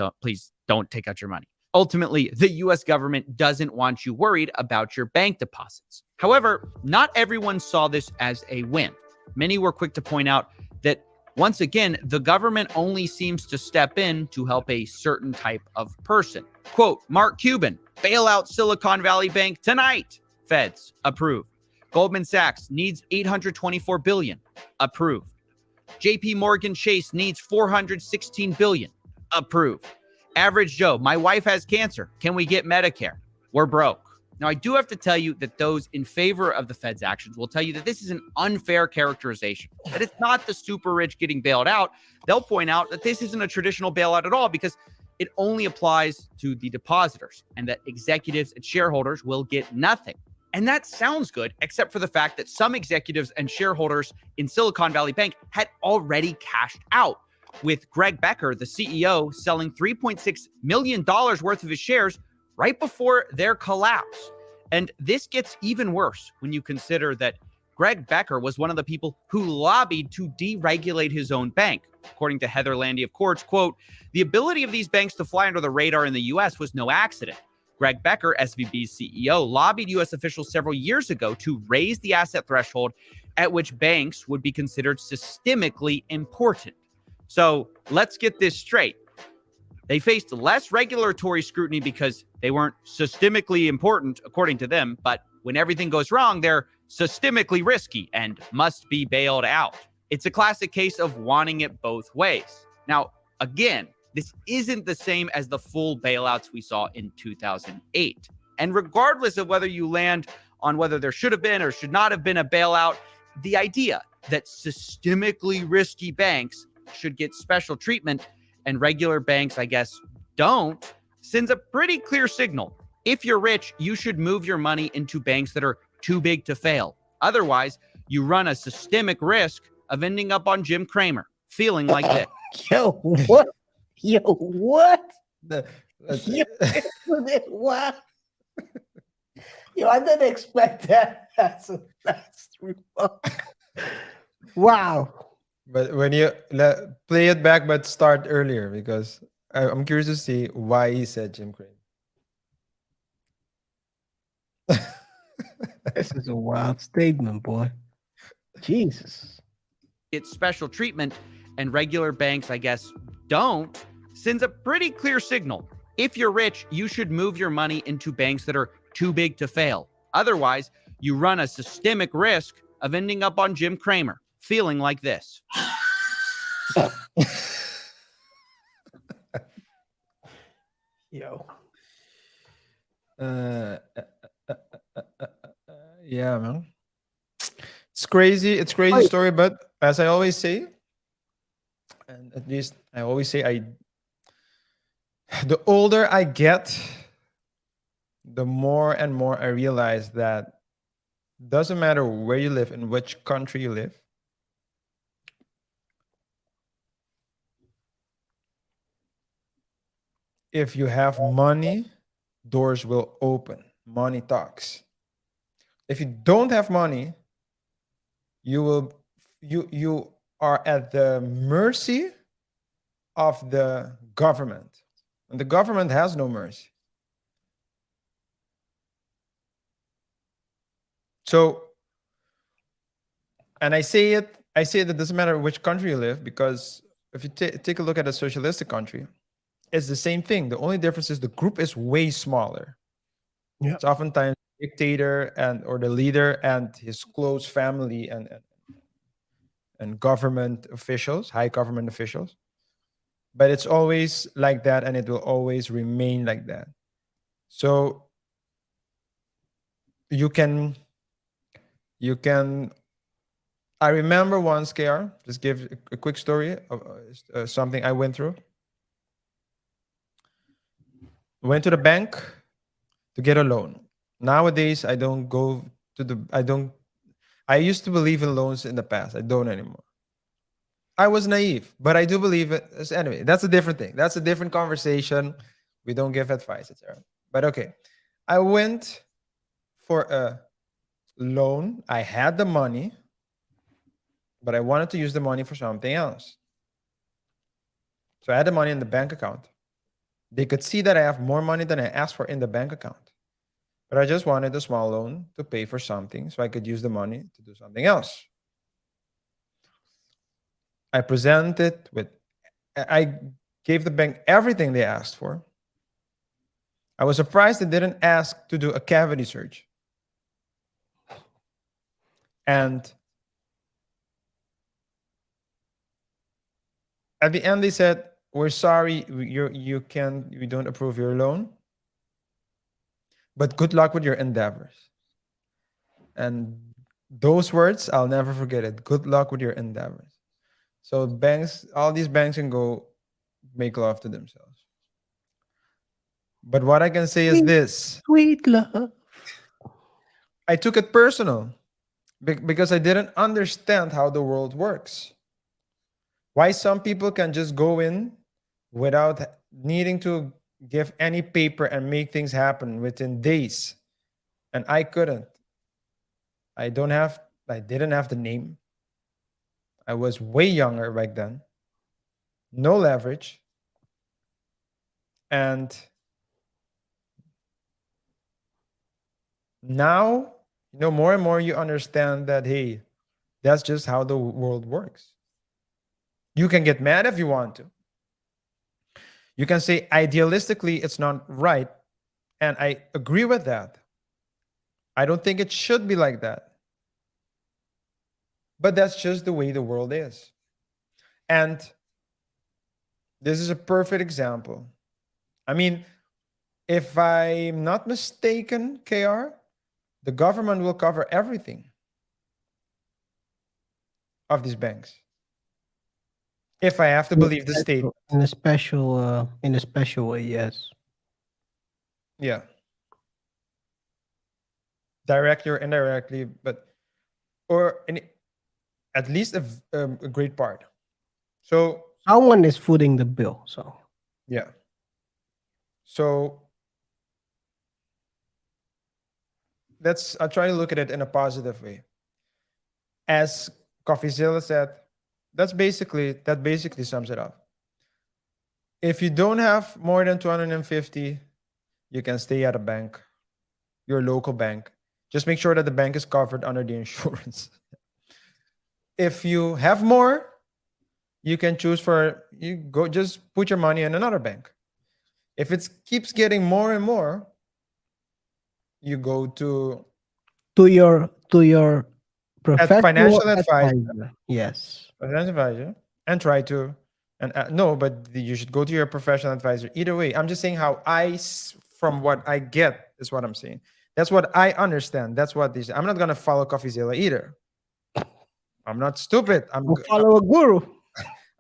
don't take out your money. Ultimately, the U.S. government doesn't want you worried about your bank deposits. However, not everyone saw this as a win. Many were quick to point out that, once again, the government only seems to step in to help a certain type of person. Quote, Mark Cuban, bail out Silicon Valley Bank tonight. Feds, approved. Goldman Sachs needs $824 billion. Approved. JP Morgan Chase needs $416 billion. Approved. Average Joe, my wife has cancer. Can we get Medicare? We're broke. Now, I do have to tell you that those in favor of the Fed's actions will tell you that this is an unfair characterization, that it's not the super rich getting bailed out. They'll point out that this isn't a traditional bailout at all because it only applies to the depositors and that executives and shareholders will get nothing. And that sounds good, except for the fact that some executives and shareholders in Silicon Valley Bank had already cashed out, with Greg Becker, the CEO, selling $3.6 million worth of his shares right before their collapse. And this gets even worse when you consider that Greg Becker was one of the people who lobbied to deregulate his own bank. According to Heather Landy of Quartz, quote, the ability of these banks to fly under the radar in the U.S. was no accident. Greg Becker, SVB's CEO, lobbied U.S. officials several years ago to raise the asset threshold at which banks would be considered systemically important. So let's get this straight. They faced less regulatory scrutiny because they weren't systemically important, according to them, but when everything goes wrong, they're systemically risky and must be bailed out. It's a classic case of wanting it both ways. Now, again, this isn't the same as the full bailouts we saw in 2008. And regardless of whether you land on whether there should have been or should not have been a bailout, the idea that systemically risky banks should get special treatment and regular banks, I guess, don't, sends a pretty clear signal. If you're rich, you should move your money into banks that are too big to fail. Otherwise, you run a systemic risk of ending up on Jim Cramer, feeling like this. Yo, what? Yo, what? The- Yo, what? Yo, I didn't expect that. That's wow. But when you play it back, but start earlier because I'm curious to see why he said Jim Cramer. This is a wild statement, boy. Jesus. Get special treatment and regular banks, I guess, don't, sends a pretty clear signal. If you're rich, you should move your money into banks that are too big to fail. Otherwise, you run a systemic risk of ending up on Jim Cramer, feeling like this. Yo. Yeah, man. It's crazy. It's crazy story, but as I always say, and at least I always say, the older I get, the more and more I realize that doesn't matter where you live, in which country you live. If you have money, doors will open. Money talks. If you don't have money, you are at the mercy of the government. And the government has no mercy. So, and I say that it doesn't matter which country you live, because if you take a look at a socialistic country, it's the same thing. The only difference is the group is way smaller. Yeah. It's oftentimes the dictator or the leader and his close family and government officials, high government officials. But it's always like that, and it will always remain like that. So you can I remember once, KaiR, just give a quick story of something I went through. Went to the bank to get a loan. Nowadays, I don't go to I used to believe in loans in the past. I don't anymore. I was naive, but I do believe it. Anyway, that's a different thing. That's a different conversation. We don't give advice, etc. But okay, I went for a loan. I had the money, but I wanted to use the money for something else. So I had the money in the bank account. They could see that I have more money than I asked for in the bank account. But I just wanted a small loan to pay for something so I could use the money to do something else. I gave the bank everything they asked for. I was surprised they didn't ask to do a cavity search. And at the end, they said, "We're sorry, we don't approve your loan, but good luck with your endeavors." And those words, I'll never forget it. Good luck with your endeavors. So banks, all these banks can go make love to themselves. But what I can say is this: Sweet love. I took it personal because I didn't understand how the world works. Why some people can just go in without needing to give any paper and make things happen within days, and I couldn't. I didn't have the name. I was way younger back then. No leverage. And now, more and more you understand that, hey, that's just how the world works. You can get mad if you want to. You can say idealistically it's not right, and I agree with that. I don't think it should be like that. But that's just the way the world is. And this is a perfect example. I mean, if I'm not mistaken, KR, the government will cover everything of these banks. If I have to believe the state. In a special way, yes. Yeah. Directly or indirectly, but or in, at least a great part. So Someone is footing the bill. So yeah. So I'll try to look at it in a positive way. As Coffeezilla said, that basically sums it up. If you don't have more than 250, you can stay at a bank, your local bank. Just make sure that the bank is covered under the insurance. If you have more, you can choose just put your money in another bank. If it keeps getting more and more, you go to your professional financial advisor. Yes. Financial advisor, and try to no, but you should go to your professional advisor. Either way, I'm just saying how from what I get is what I'm saying. That's what I understand. That's what these. I'm not gonna follow Coffeezilla either. I'm not stupid. Follow a guru.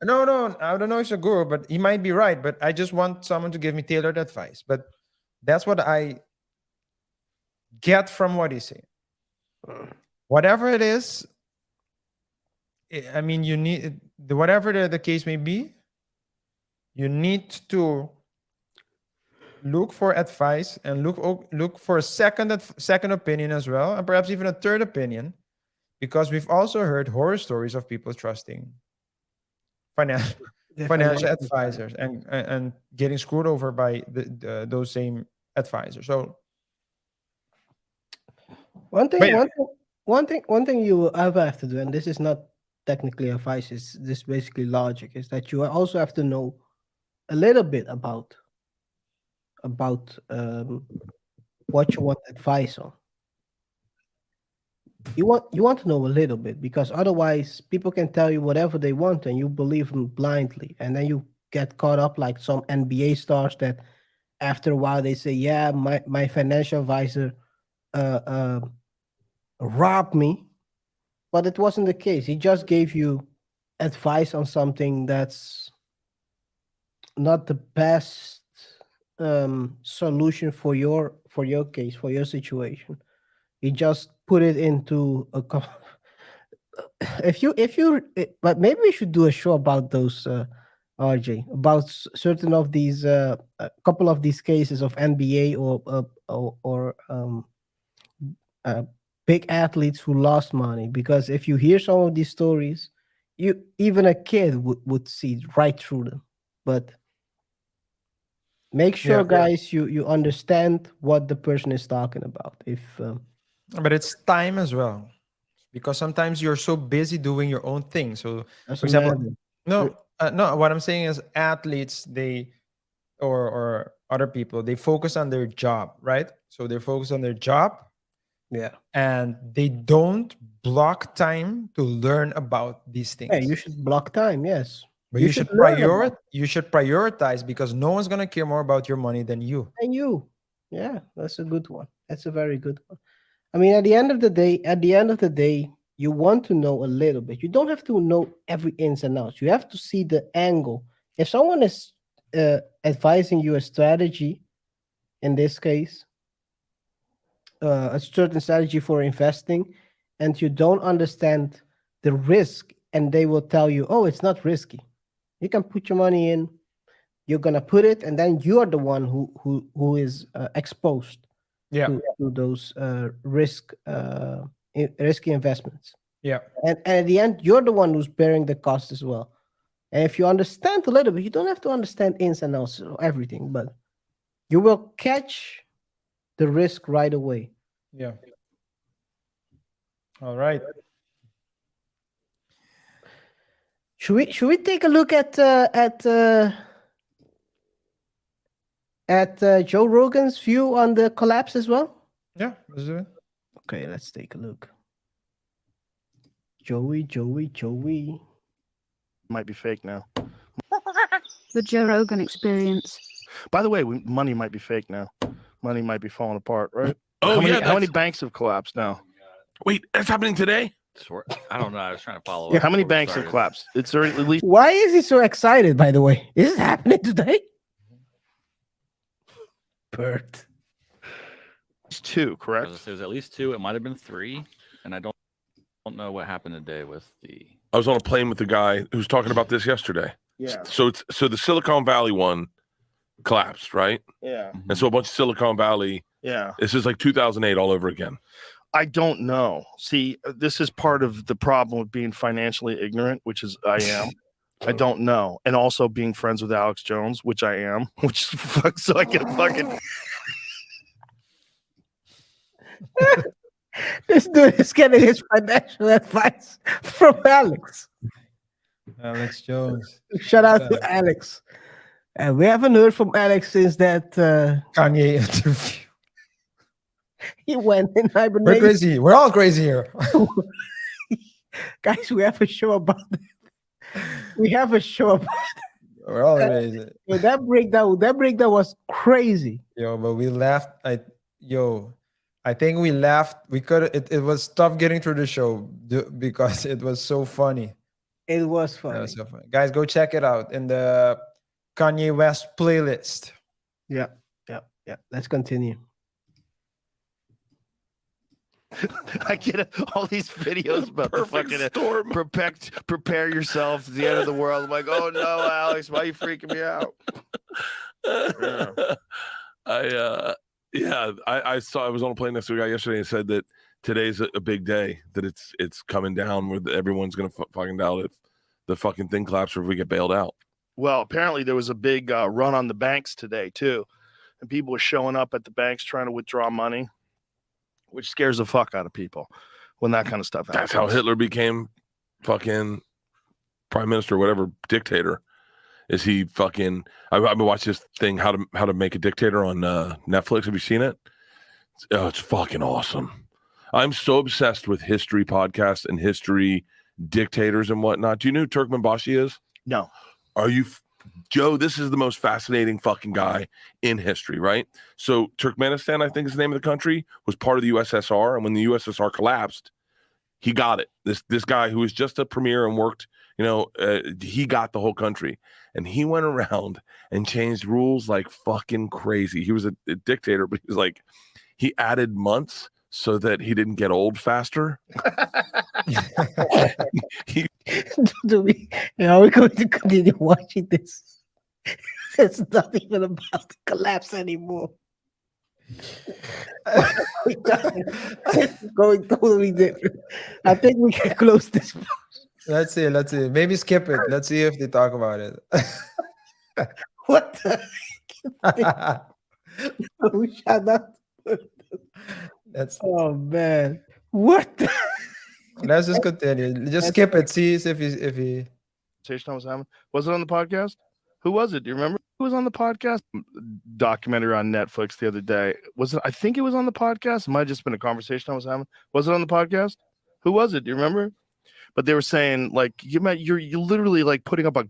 No, I don't know if it's a guru, but he might be right. But I just want someone to give me tailored advice. But that's what I get from what he's saying. Whatever it is, I mean, you need whatever the case may be, you need to look for advice and look for a second opinion as well, and perhaps even a third opinion, because we've also heard horror stories of people trusting financial advisors and getting screwed over by those same advisors. So one yeah. thing you ever have to do, and this is not technically advice, is this basically logic, is that you also have to know a little bit about what you want advice on. You want to know a little bit, because otherwise people can tell you whatever they want and you believe them blindly, and then you get caught up like some NBA stars that after a while they say, yeah, my financial advisor robbed me, but it wasn't the case. He just gave you advice on something that's not the best solution for your case, for your situation. He just put it into a but maybe we should do a show about those, RJ, about certain of these a couple of these cases of NBA or big athletes who lost money, because if you hear some of these stories, even a kid would see right through them. But make sure, guys, you understand what the person is talking about. But it's time as well, because sometimes you're so busy doing your own thing. So, for example, no, what I'm saying is athletes, they or other people, they focus on their job, right? So they focus on their job, yeah, and they don't block time to learn about these things. yeah, you should block time, yes, but you should prioritize, because no one's gonna care more about your money than you. Yeah, that's a good one. That's a very good one. I mean, at the end of the day, you want to know a little bit. You don't have to know every ins and outs. You have to see the angle. If someone is advising you a strategy, in this case, a certain strategy for investing, and you don't understand the risk, and they will tell you, oh, it's not risky. You can put your money in, you're gonna put it, and then you are the one who is exposed to those risky investments. Yeah. And at the end, you're the one who's bearing the cost as well. And if you understand a little bit, you don't have to understand ins and outs of everything, but you will catch the risk right away. Yeah. All right. Should we take a look at Joe Rogan's view on the collapse as well? Yeah, let's do it. Okay, let's take a look. Joey. Might be fake now. The Joe Rogan experience. By the way, money might be fake now. Money might be falling apart, right? Oh, How many banks have collapsed now? Wait, that's happening today? I don't know. I was trying to follow. Yeah, up How many before we banks have started. collapsed? It's at least Why is he so excited, by the way? Is it happening today? Bert. two, I correct? was at least 2. It might have been 3, and I don't know what happened today with the. I was on a plane with the guy who was talking about this yesterday. Yeah, So the Silicon Valley one collapsed, right? yeah, And so a bunch of Silicon Valley. yeah. This is like 2008 all over again. I don't know. See, this is part of the problem with being financially ignorant, which is I am. I don't know, and also being friends with Alex Jones, which I am, which fuck, so I can fucking. This dude is getting his financial advice from Alex. Alex Jones. Shout out to Alex. And we haven't heard from Alex since that Kanye interview. he went in We're hibernation. crazy. We're all crazy here. Guys, we have a show about it. We have a show about We're all crazy. it. That breakdown was crazy. Yo, but we left. I think we left. We could. It was tough getting through the show because it was so funny. It was That funny. was so funny. Guys, go check it out in the Kanye West playlist. Yeah. Let's continue. I get all these videos about the Perfect fucking storm. prepare yourself to the end of the world. I'm like, oh no, Alex, why are you freaking me out? I saw. I was on a plane next to a guy yesterday and said that today's a big day. That it's coming down where everyone's gonna fucking out if the fucking thing collapses or if we get bailed out. Well, apparently there was a big run on the banks today too, and people were showing up at the banks trying to withdraw money, which scares the fuck out of people when that kind of stuff happens. That's how Hitler became fucking prime minister, whatever, dictator. Is he fucking? I've been watching this thing, how to make a dictator on Netflix. Have you seen it? It's fucking awesome. I'm so obsessed with history podcasts and history dictators and whatnot. Do you know who Turkmenbashi is? No. Are you, Joe? This is the most fascinating fucking guy in history, right? So Turkmenistan, I think is the name of the country, was part of the USSR, and when the USSR collapsed, he got it. This guy who was just a premier and worked, he got the whole country, and he went around and changed rules like fucking crazy. He was a dictator, but he was like, he added months so that he didn't get old faster. Are we going to continue watching this? It's not even about to collapse anymore. It's going totally different. I think we can close this. Let's see. Maybe skip it. Let's see if they talk about it. What the? We shut up. Let's man. What the? let's just continue. Just skip it. See if he. Conversation I was having. Was it on the podcast? Who was it? Do you remember who was on the podcast? Documentary on Netflix the other day. Was it? I think it was on the podcast. It might have just been a conversation I was having. Was it on the podcast? Who was it? Do you remember? But they were saying like you're literally like putting up a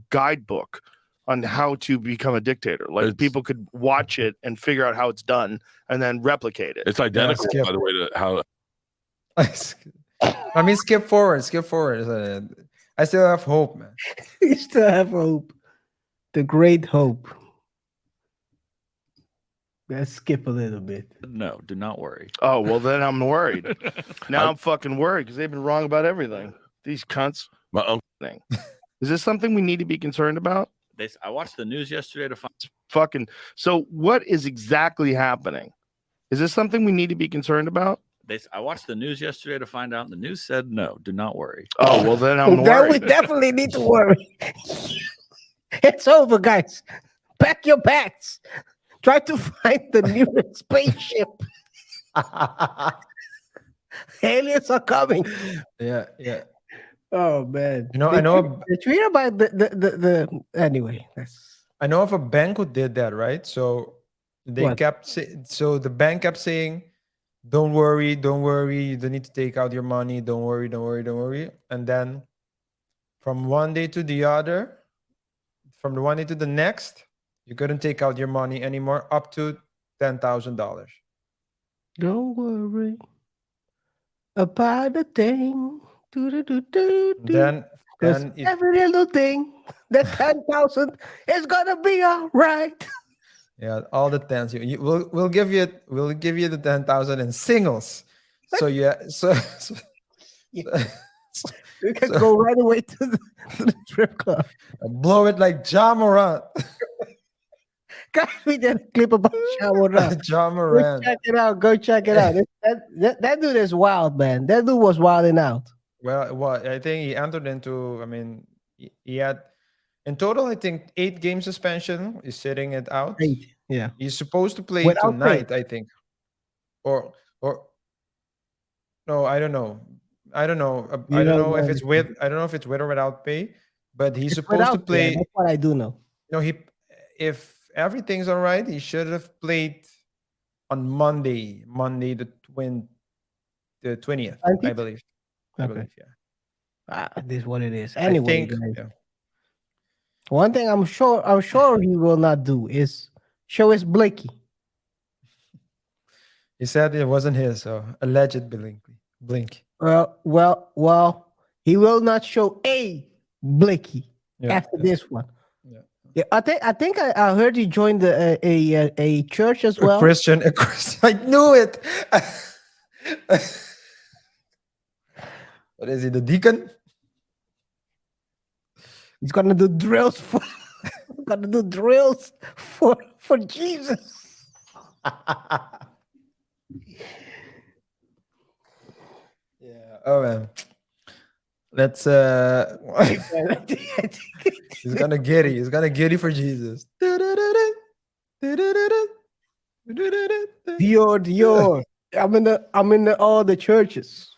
guidebook on how to become a dictator. Like people could watch it and figure out how it's done and then replicate it. It's identical, skip. by the way, to how. I mean, skip forward. I still have hope, man. We still have hope. The great hope. Let's skip a little bit. No, do not worry. Oh, well, then I'm worried. Now I'm fucking worried because they've been wrong about everything. These cunts. My uncle. Thing. Is this something we need to be concerned about? I watched the news yesterday to find. Fucking. So what is exactly happening? Is this something we need to be concerned about? I watched the news yesterday to find out, and the news said no, do not worry. Oh, well, then I'm Then we worried. definitely need to worry. It's over, guys. Pack your bags. Try to find the nearest spaceship. Aliens are coming. Yeah. Oh man. You know, They I know, tweet about the anyway. That's I know of a bank who did that, right? So they what? kept so the bank kept saying, "Don't worry, don't worry. You don't need to take out your money. Don't worry, don't worry, don't worry." And then from one day to the other, from the one day to the next, you couldn't take out your money anymore up to $10,000. Don't worry about the thing. Do. Then Because then it every little thing, that 10,000 is gonna be all right. yeah, all the tens. We'll give you the 10,000 in singles. So yeah, so, Yeah. We can so go right away to the strip club. blow it like Ja Morant. Guys, we did a clip about Shawarma. Ja Go Morant. check it out. Go check it out. That dude is wild, man. That dude was wilding out. Well, I think he entered into. I mean, he had in total, I think 8 game suspension. He's sitting it out. Great. Yeah. He's supposed to play Without pay. tonight, I think, or no, I don't know. I don't know. You I don't don't know if know it's with. I don't know if it's with or without pay. But he's It's supposed to without pay. play. That's what I do know. No, if everything's all right, he should have played on Monday, the 20th, I 20th? believe. Okay. Yeah. This is what it is. I Anyway, think, guys, yeah. one thing I'm sure he will not do is show his blicky. He said it wasn't his, so alleged blink. Well, he will not show a blicky Yeah, after yeah, this one. yeah. Yeah, I think I heard he joined a church as well. A Christian. I knew it. What is he? The deacon? He's gonna do drills for for Jesus. Yeah. Oh man. Let's he's gonna giddy. He's gonna giddy for Jesus. Dior. I'm in all the churches.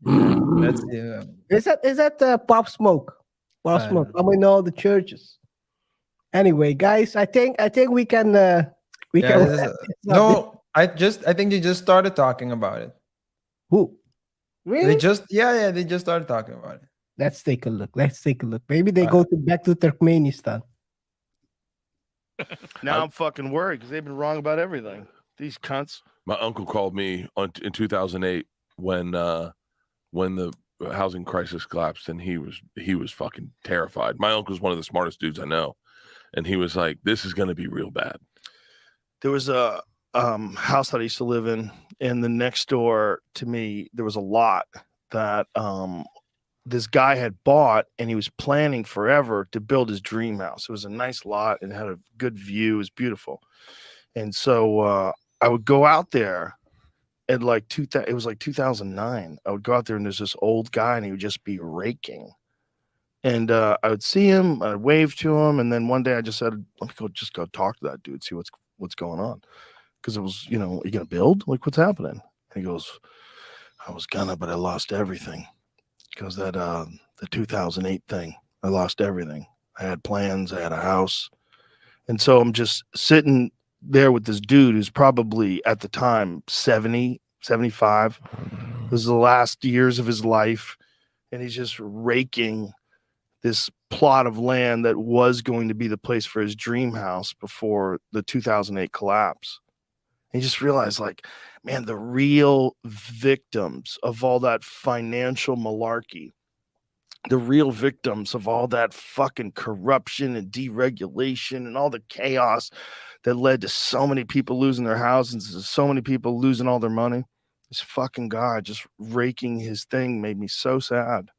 That's yeah. Is that Pop Smoke? Pop I Smoke. don't I'm in all the churches. Anyway, guys, I think we can we Yeah, can this is- wrap this up. no, I think they just started talking about it. Who? Really? They just started talking about it. Let's take a look. Maybe they go back to Turkmenistan. Now I'm fucking worried because they've been wrong about everything. These cunts. My uncle called me in 2008 when the housing crisis collapsed, and he was fucking terrified. My uncle's one of the smartest dudes I know, and he was like, "This is going to be real bad." There was a house that I used to live in, and the next door to me, there was a lot that this guy had bought, and he was planning forever to build his dream house. It was a nice lot and had a good view. It was beautiful. And so I would go out there at it was like 2009. I would go out there, and there's this old guy, and he would just be raking. And I would see him, I'd wave to him, and then one day I just said, "Let me go talk to that dude, see what's going on." Because it was, are you gonna build? Like, what's happening? And he goes, "I was gonna, but I lost everything." Because that the 2008 thing, I lost everything. I had plans, I had a house. And so I'm just sitting there with this dude who's probably at the time 70, 75. This is the last years of his life. And he's just raking this plot of land that was going to be the place for his dream house before the 2008 collapse. And he just realized, like, man, the real victims of all that financial malarkey, the real victims of all that fucking corruption and deregulation and all the chaos that led to so many people losing their houses and so many people losing all their money. This fucking guy just raking his thing made me so sad.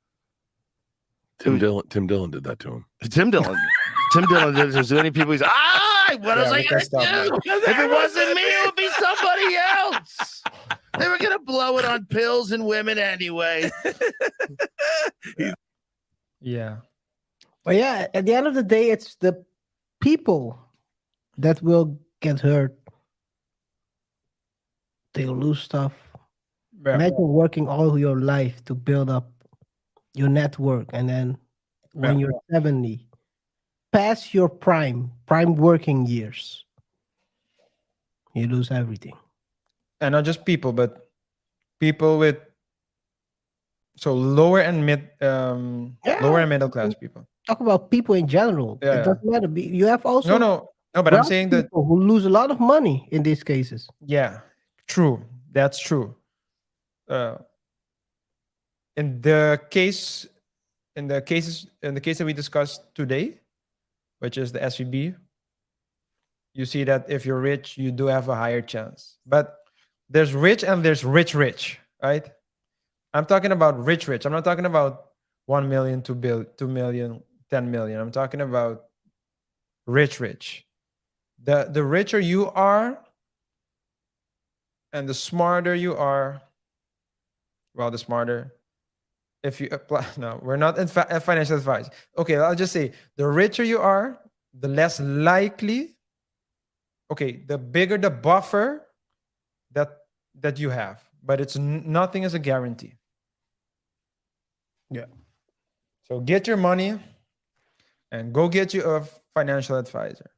Tim Dillon did that to him. Tim Dillon did it to many people. He's what was I gonna do? If it wasn't me, it would be somebody else. They were gonna blow it on pills and women anyway. Yeah. But yeah, at the end of the day, it's the people that will get hurt. They'll lose stuff. Yeah. Imagine working all your life to build up your network, and then when Yeah. you're 70, past your prime working years, you lose everything. And not just people, but people with lower and lower Yeah, and middle class people. talk about people in general. Yeah, It yeah. doesn't matter. You have No, also no, but I'm wealthy saying that people who lose a lot of money in these cases. yeah, true. That's true. Uh, in the case, in the case that we discussed today, which is the SVB, you see that if you're rich, you do have a higher chance. But there's rich and there's rich, right? I'm talking about rich. I'm not talking about 1 million, 2 million, 10 million. I'm talking about rich. The richer you are and the smarter you are, well, the smarter. If you apply, no, we're not in financial advice. Okay, I'll just say the richer you are, the less likely. Okay, the bigger the buffer that you have, but it's nothing is a guarantee. Yeah. So get your money and go get you a financial advisor.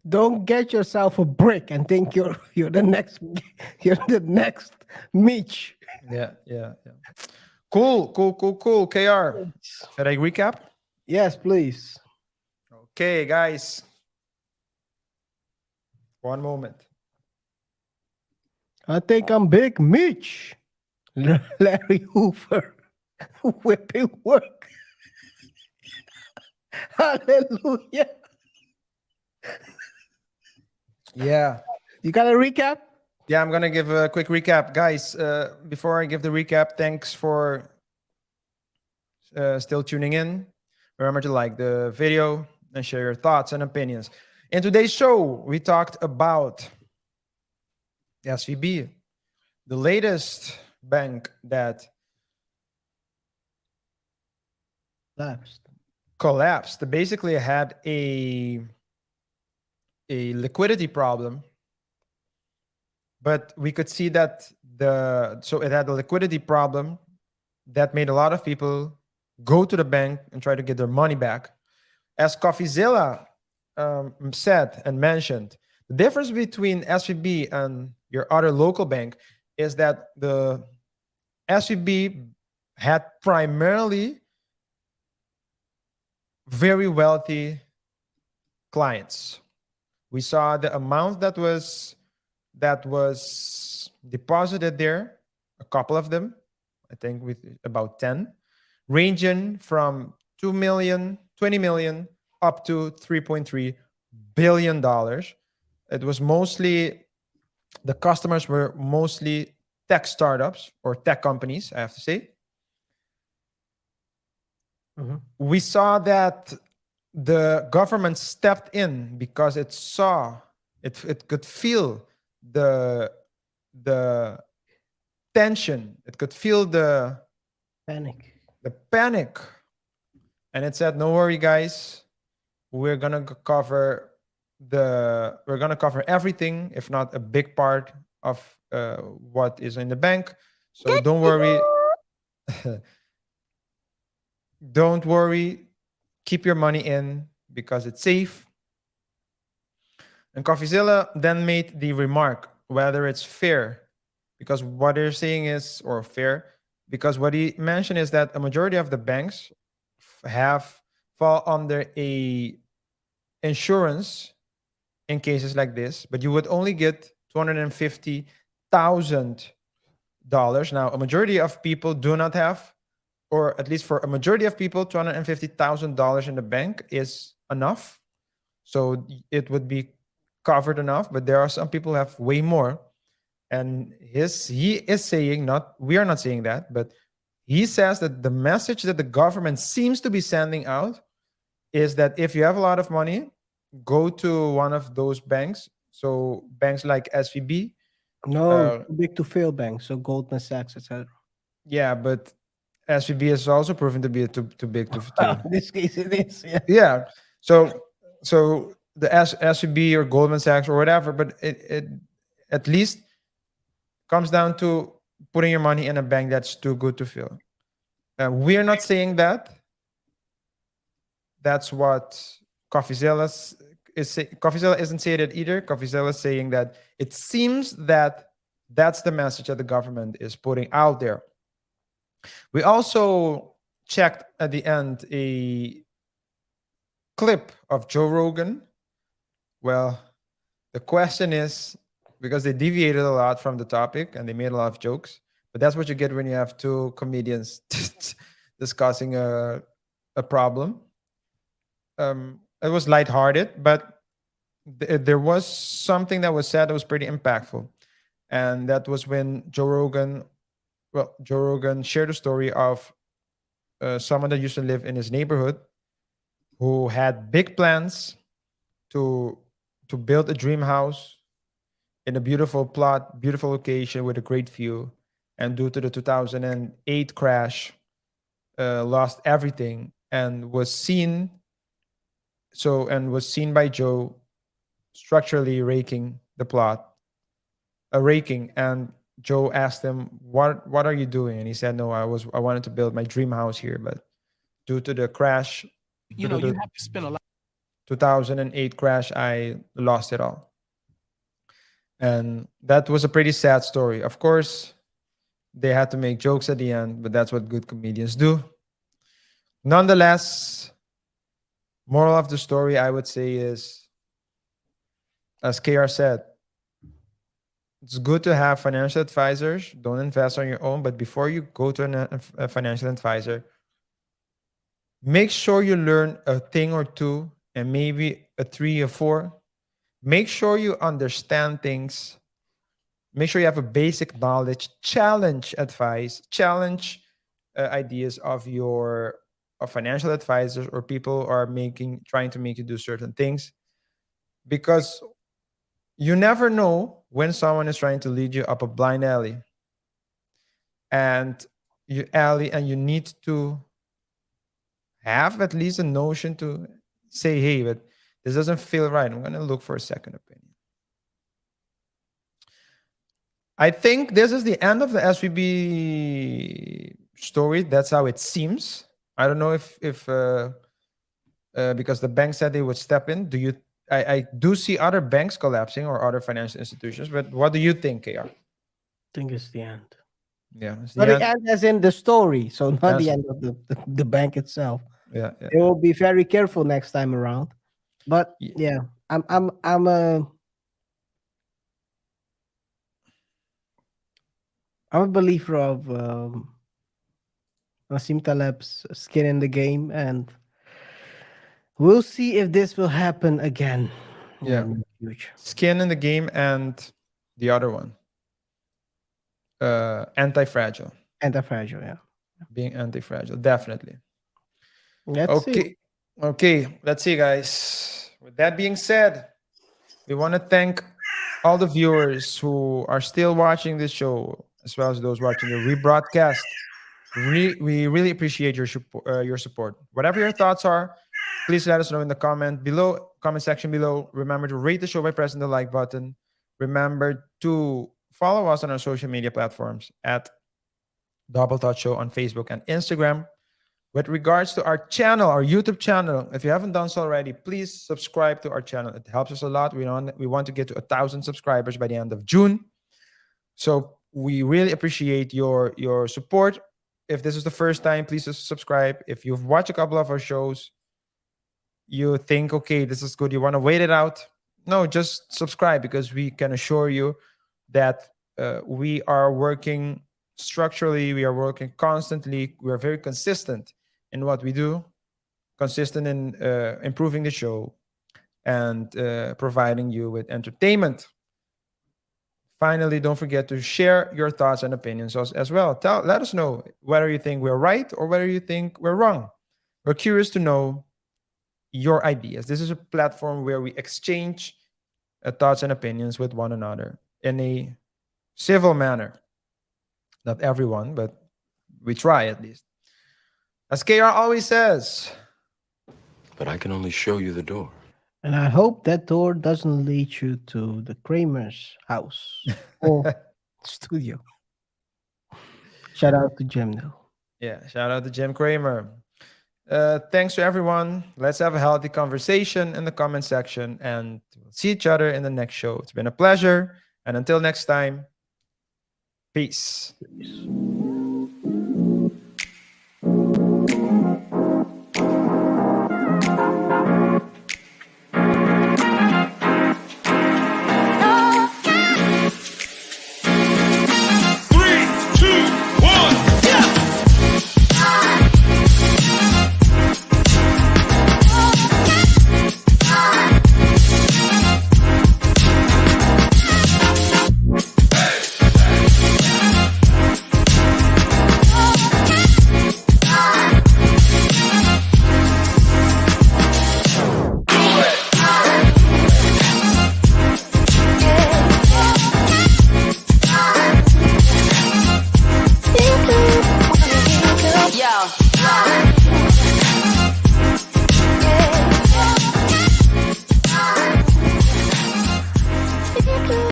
Don't get yourself a brick and think you're the next Mitch. Yeah. Cool. KR. Should I recap? Yes, please. Okay, guys. One moment. I think I'm Big Mitch. Larry Hoover. Whipping work. Hallelujah. Yeah. You got a recap? Yeah, I'm gonna give a quick recap, guys. Before I give the recap, thanks for still tuning in. Remember to like the video and share your thoughts and opinions. In today's show, we talked about SVB, the latest bank that collapsed. They basically had a liquidity problem, but we could see that it had a liquidity problem that made a lot of people go to the bank and try to get their money back. As Coffeezilla said and mentioned, the difference between SVB and your other local bank is that the SVB had primarily very wealthy clients. We saw the amount that was deposited there, a couple of them, I think with about 10, ranging from 2 million, 20 million up to $3.3 billion. It was mostly, the customers were mostly tech startups or tech companies, I have to say. We saw that the government stepped in because it saw it could feel the tension, it could feel the panic, and it said, no worry guys, we're gonna cover everything, if not a big part of what is in the bank, so don't worry. Don't worry, keep your money in because it's safe. And Coffeezilla then made the remark whether it's fair, because what they're saying is, or fair, because what he mentioned is that a majority of the banks fall under a insurance in cases like this, but you would only get $250,000. Now, a majority of people do not have, or at least for a majority of people, $250,000 in the bank is enough. So it would be covered enough, but there are some people who have way more. And he is saying, we are not saying that, but he says that the message that the government seems to be sending out is that if you have a lot of money, go to one of those banks. So banks like SVB. No, too big to fail banks, so Goldman Sachs, etc. Yeah, but SVB is also proven to be too big to In this case, it is. Yeah. Yeah. So the SVB or Goldman Sachs or whatever, but it at least comes down to putting your money in a bank that's too good to fail. We're not saying that. That's what Coffeezilla Coffeezilla isn't saying it either. Coffeezilla is saying that it seems that that's the message that the government is putting out there. We also checked at the end a clip of Joe Rogan. Well, the question is, because they deviated a lot from the topic and they made a lot of jokes, but that's what you get when you have two comedians discussing a problem. It was lighthearted, but there was something that was said that was pretty impactful, and that was when Joe Rogan shared a story of someone that used to live in his neighborhood who had big plans to build a dream house in a beautiful plot, beautiful location with a great view, and due to the 2008 crash, lost everything and was seen by Joe structurally raking the plot, and Joe asked him, what are you doing? And he said, no, I wanted to build my dream house here, but due to the crash, You know, you have to spend a lot. 2008 crash, I lost it all. And that was a pretty sad story. Of course, they had to make jokes at the end, but that's what good comedians do. Nonetheless, moral of the story, I would say, is, as KaiR said, it's good to have financial advisors. Don't invest on your own, but before you go to a financial advisor, make sure you learn a thing or two, and maybe a 3 or 4. Make sure you understand things. Make sure you have a basic knowledge. Challenge advice. Challenge ideas of financial advisors or people are trying to make you do certain things, because you never know when someone is trying to lead you up a blind alley, and you need to have at least a notion to say, hey, but this doesn't feel right. I'm going to look for a second opinion. I think this is the end of the SVB story. That's how it seems. I don't know if because the bank said they would step in. I do see other banks collapsing or other financial institutions, but what do you think, KaiR? I think it's the end. Yeah, it's But the the end. end as in the story, so not Yes. the end of the bank itself. Yeah. They will be very careful next time around. But yeah, I'm a believer of Nassim Taleb's skin in the game, and we'll see if this will happen again. Yeah. in the future. Skin in the game, and the other one, anti-fragile. Anti-fragile, yeah. Being anti-fragile, definitely. Let's see. Okay, let's see, guys. With that being said, we want to thank all the viewers who are still watching this show, as well as those watching the rebroadcast. We really appreciate your support. Whatever your thoughts are, please let us know in the comment section below. Remember to rate the show by pressing the like button. Remember to follow us on our social media platforms at Double Touch Show on Facebook and Instagram. With regards to our channel, our YouTube channel, if you haven't done so already, please subscribe to our channel. It helps us a lot. We want to get to 1,000 subscribers by the end of June. So we really appreciate your support. If this is the first time, please subscribe. If you've watched a couple of our shows, you think, okay, this is good, you want to wait it out, no, just subscribe, because we can assure you that we are working structurally, we are working constantly, we are very consistent in what we do, consistent in improving the show and providing you with entertainment. Finally, don't forget to share your thoughts and opinions as well. Let us know whether you think we're right or whether you think we're wrong. We're curious to know your ideas. This is a platform where we exchange thoughts and opinions with one another in a civil manner. Not everyone, but we try at least. As KaiR always says. But I can only show you the door. And I hope that door doesn't lead you to the Kramer's house or studio. Shout out to Jim though. Yeah, shout out to Jim Kramer. Thanks to everyone. Let's have a healthy conversation in the comment section and we'll see each other in the next show. It's been a pleasure. And until next time, peace. Peace.